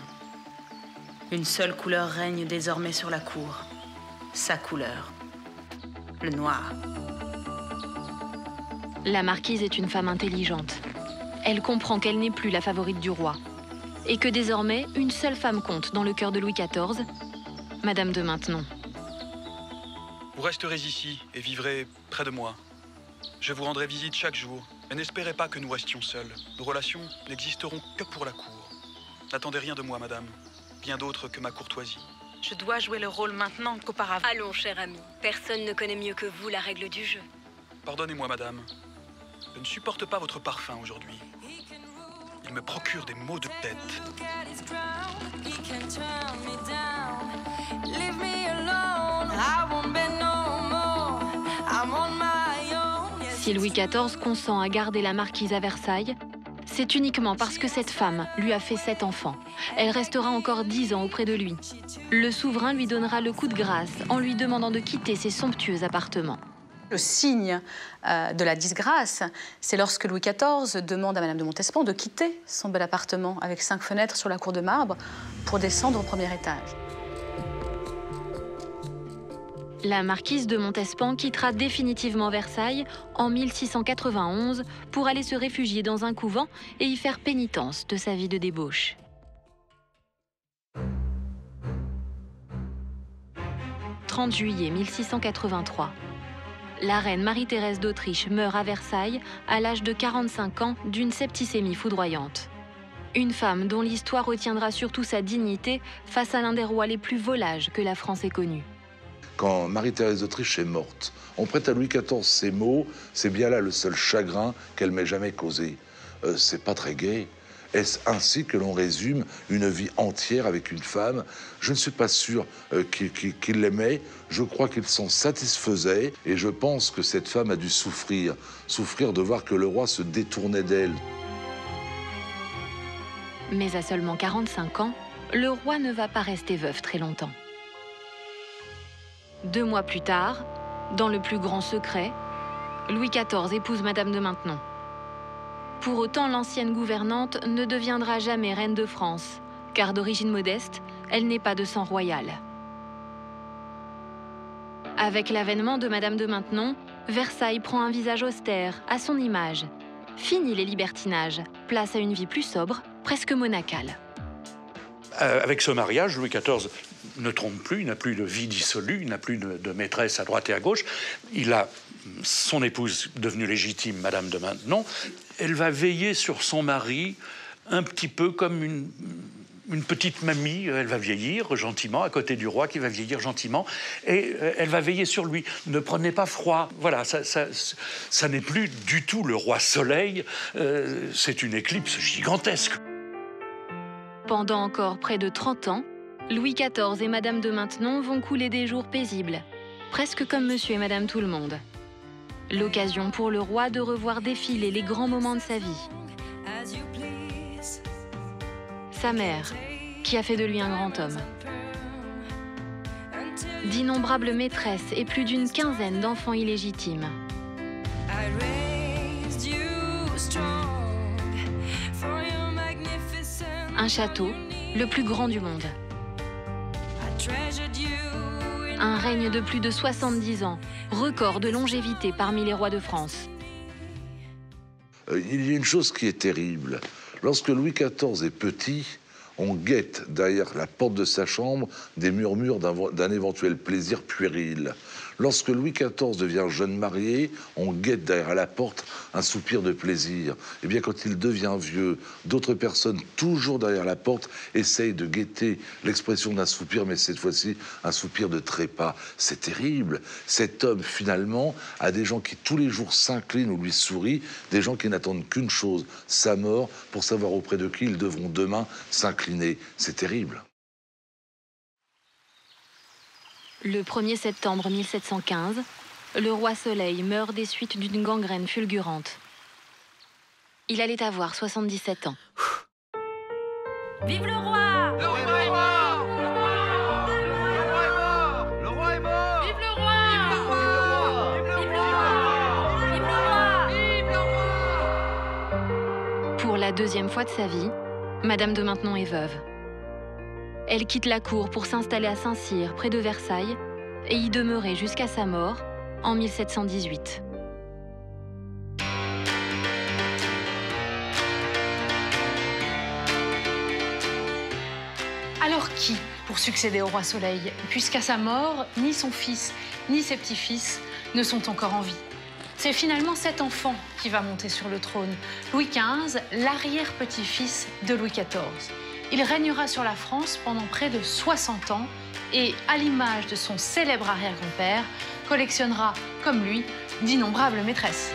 Une seule couleur règne désormais sur la cour. Sa couleur. Le noir. La marquise est une femme intelligente. Elle comprend qu'elle n'est plus la favorite du roi. Et que désormais, une seule femme compte dans le cœur de Louis XIV, Madame de Maintenon. Vous resterez ici et vivrez près de moi. Je vous rendrai visite chaque jour, mais n'espérez pas que nous restions seuls. Nos relations n'existeront que pour la cour. N'attendez rien de moi, madame. Bien d'autre que ma courtoisie. Je dois jouer le rôle maintenant qu'auparavant. Allons, cher ami. Personne ne connaît mieux que vous la règle du jeu. Pardonnez-moi, madame. Je ne supporte pas votre parfum aujourd'hui. Il me procure des maux de tête. Si Louis XIV consent à garder la marquise à Versailles, c'est uniquement parce que cette femme lui a fait 7 enfants. Elle restera encore 10 ans auprès de lui. Le souverain lui donnera le coup de grâce en lui demandant de quitter ses somptueux appartements. Le signe de la disgrâce, c'est lorsque Louis XIV demande à Madame de Montespan de quitter son bel appartement avec 5 fenêtres sur la cour de marbre pour descendre au premier étage. La marquise de Montespan quittera définitivement Versailles en 1691 pour aller se réfugier dans un couvent et y faire pénitence de sa vie de débauche. « 30 juillet 1683. La reine Marie-Thérèse d'Autriche meurt à Versailles à l'âge de 45 ans d'une septicémie foudroyante. Une femme dont l'histoire retiendra surtout sa dignité face à l'un des rois les plus volages que la France ait connus. Quand Marie-Thérèse d'Autriche est morte, on prête à Louis XIV ces mots, c'est bien là le seul chagrin qu'elle m'ait jamais causé. C'est pas très gai. Est-ce ainsi que l'on résume une vie entière avec une femme? Je ne suis pas sûr qu'il l'aimait, je crois qu'il s'en satisfaisait, et je pense que cette femme a dû souffrir de voir que le roi se détournait d'elle. Mais à seulement 45 ans, le roi ne va pas rester veuf très longtemps. 2 mois plus tard, dans le plus grand secret, Louis XIV épouse Madame de Maintenon. Pour autant, l'ancienne gouvernante ne deviendra jamais reine de France, car d'origine modeste, elle n'est pas de sang royal. Avec l'avènement de Madame de Maintenon, Versailles prend un visage austère, à son image. Fini les libertinages, place à une vie plus sobre, presque monacale. Avec ce mariage, Louis XIV ne trompe plus, il n'a plus de vie dissolue, il n'a plus de maîtresse à droite et à gauche. Il a son épouse devenue légitime, Madame de Maintenon. Elle va veiller sur son mari un petit peu comme une petite mamie. Elle va vieillir gentiment à côté du roi qui va vieillir gentiment et elle va veiller sur lui. Ne prenez pas froid. Voilà, ça n'est plus du tout le roi soleil. C'est une éclipse gigantesque. Pendant encore près de 30 ans, Louis XIV et Madame de Maintenon vont couler des jours paisibles, presque comme Monsieur et Madame Tout-le-Monde. L'occasion pour le roi de revoir défiler les grands moments de sa vie. Sa mère, qui a fait de lui un grand homme. D'innombrables maîtresses et plus d'une quinzaine d'enfants illégitimes. Un château, le plus grand du monde. Un règne de plus de 70 ans, record de longévité parmi les rois de France. Il y a une chose qui est terrible. Lorsque Louis XIV est petit, on guette derrière la porte de sa chambre des murmures d'un éventuel plaisir puéril. Lorsque Louis XIV devient jeune marié, on guette derrière la porte un soupir de plaisir. Eh bien, quand il devient vieux, d'autres personnes, toujours derrière la porte, essayent de guetter l'expression d'un soupir, mais cette fois-ci, un soupir de trépas. C'est terrible. Cet homme, finalement, a des gens qui tous les jours s'inclinent ou lui sourient, des gens qui n'attendent qu'une chose, sa mort, pour savoir auprès de qui ils devront demain s'incliner. C'est terrible. Le 1er septembre 1715, le roi Soleil meurt des suites d'une gangrène fulgurante. Il allait avoir 77 ans. Vive le roi! Le roi est mort! Le roi est mort! Vive le roi! Vive le roi! Vive le roi! Vive le roi! Vive le roi! Pour la 2e fois de sa vie, Madame de Maintenon est veuve. Elle quitte la cour pour s'installer à Saint-Cyr, près de Versailles, et y demeurer jusqu'à sa mort en 1718. Alors qui pour succéder au roi Soleil, puisqu'à sa mort, ni son fils, ni ses petits-fils ne sont encore en vie? C'est finalement cet enfant qui va monter sur le trône. Louis XV, l'arrière-petit-fils de Louis XIV. Il régnera sur la France pendant près de 60 ans et, à l'image de son célèbre arrière-grand-père, collectionnera, comme lui, d'innombrables maîtresses.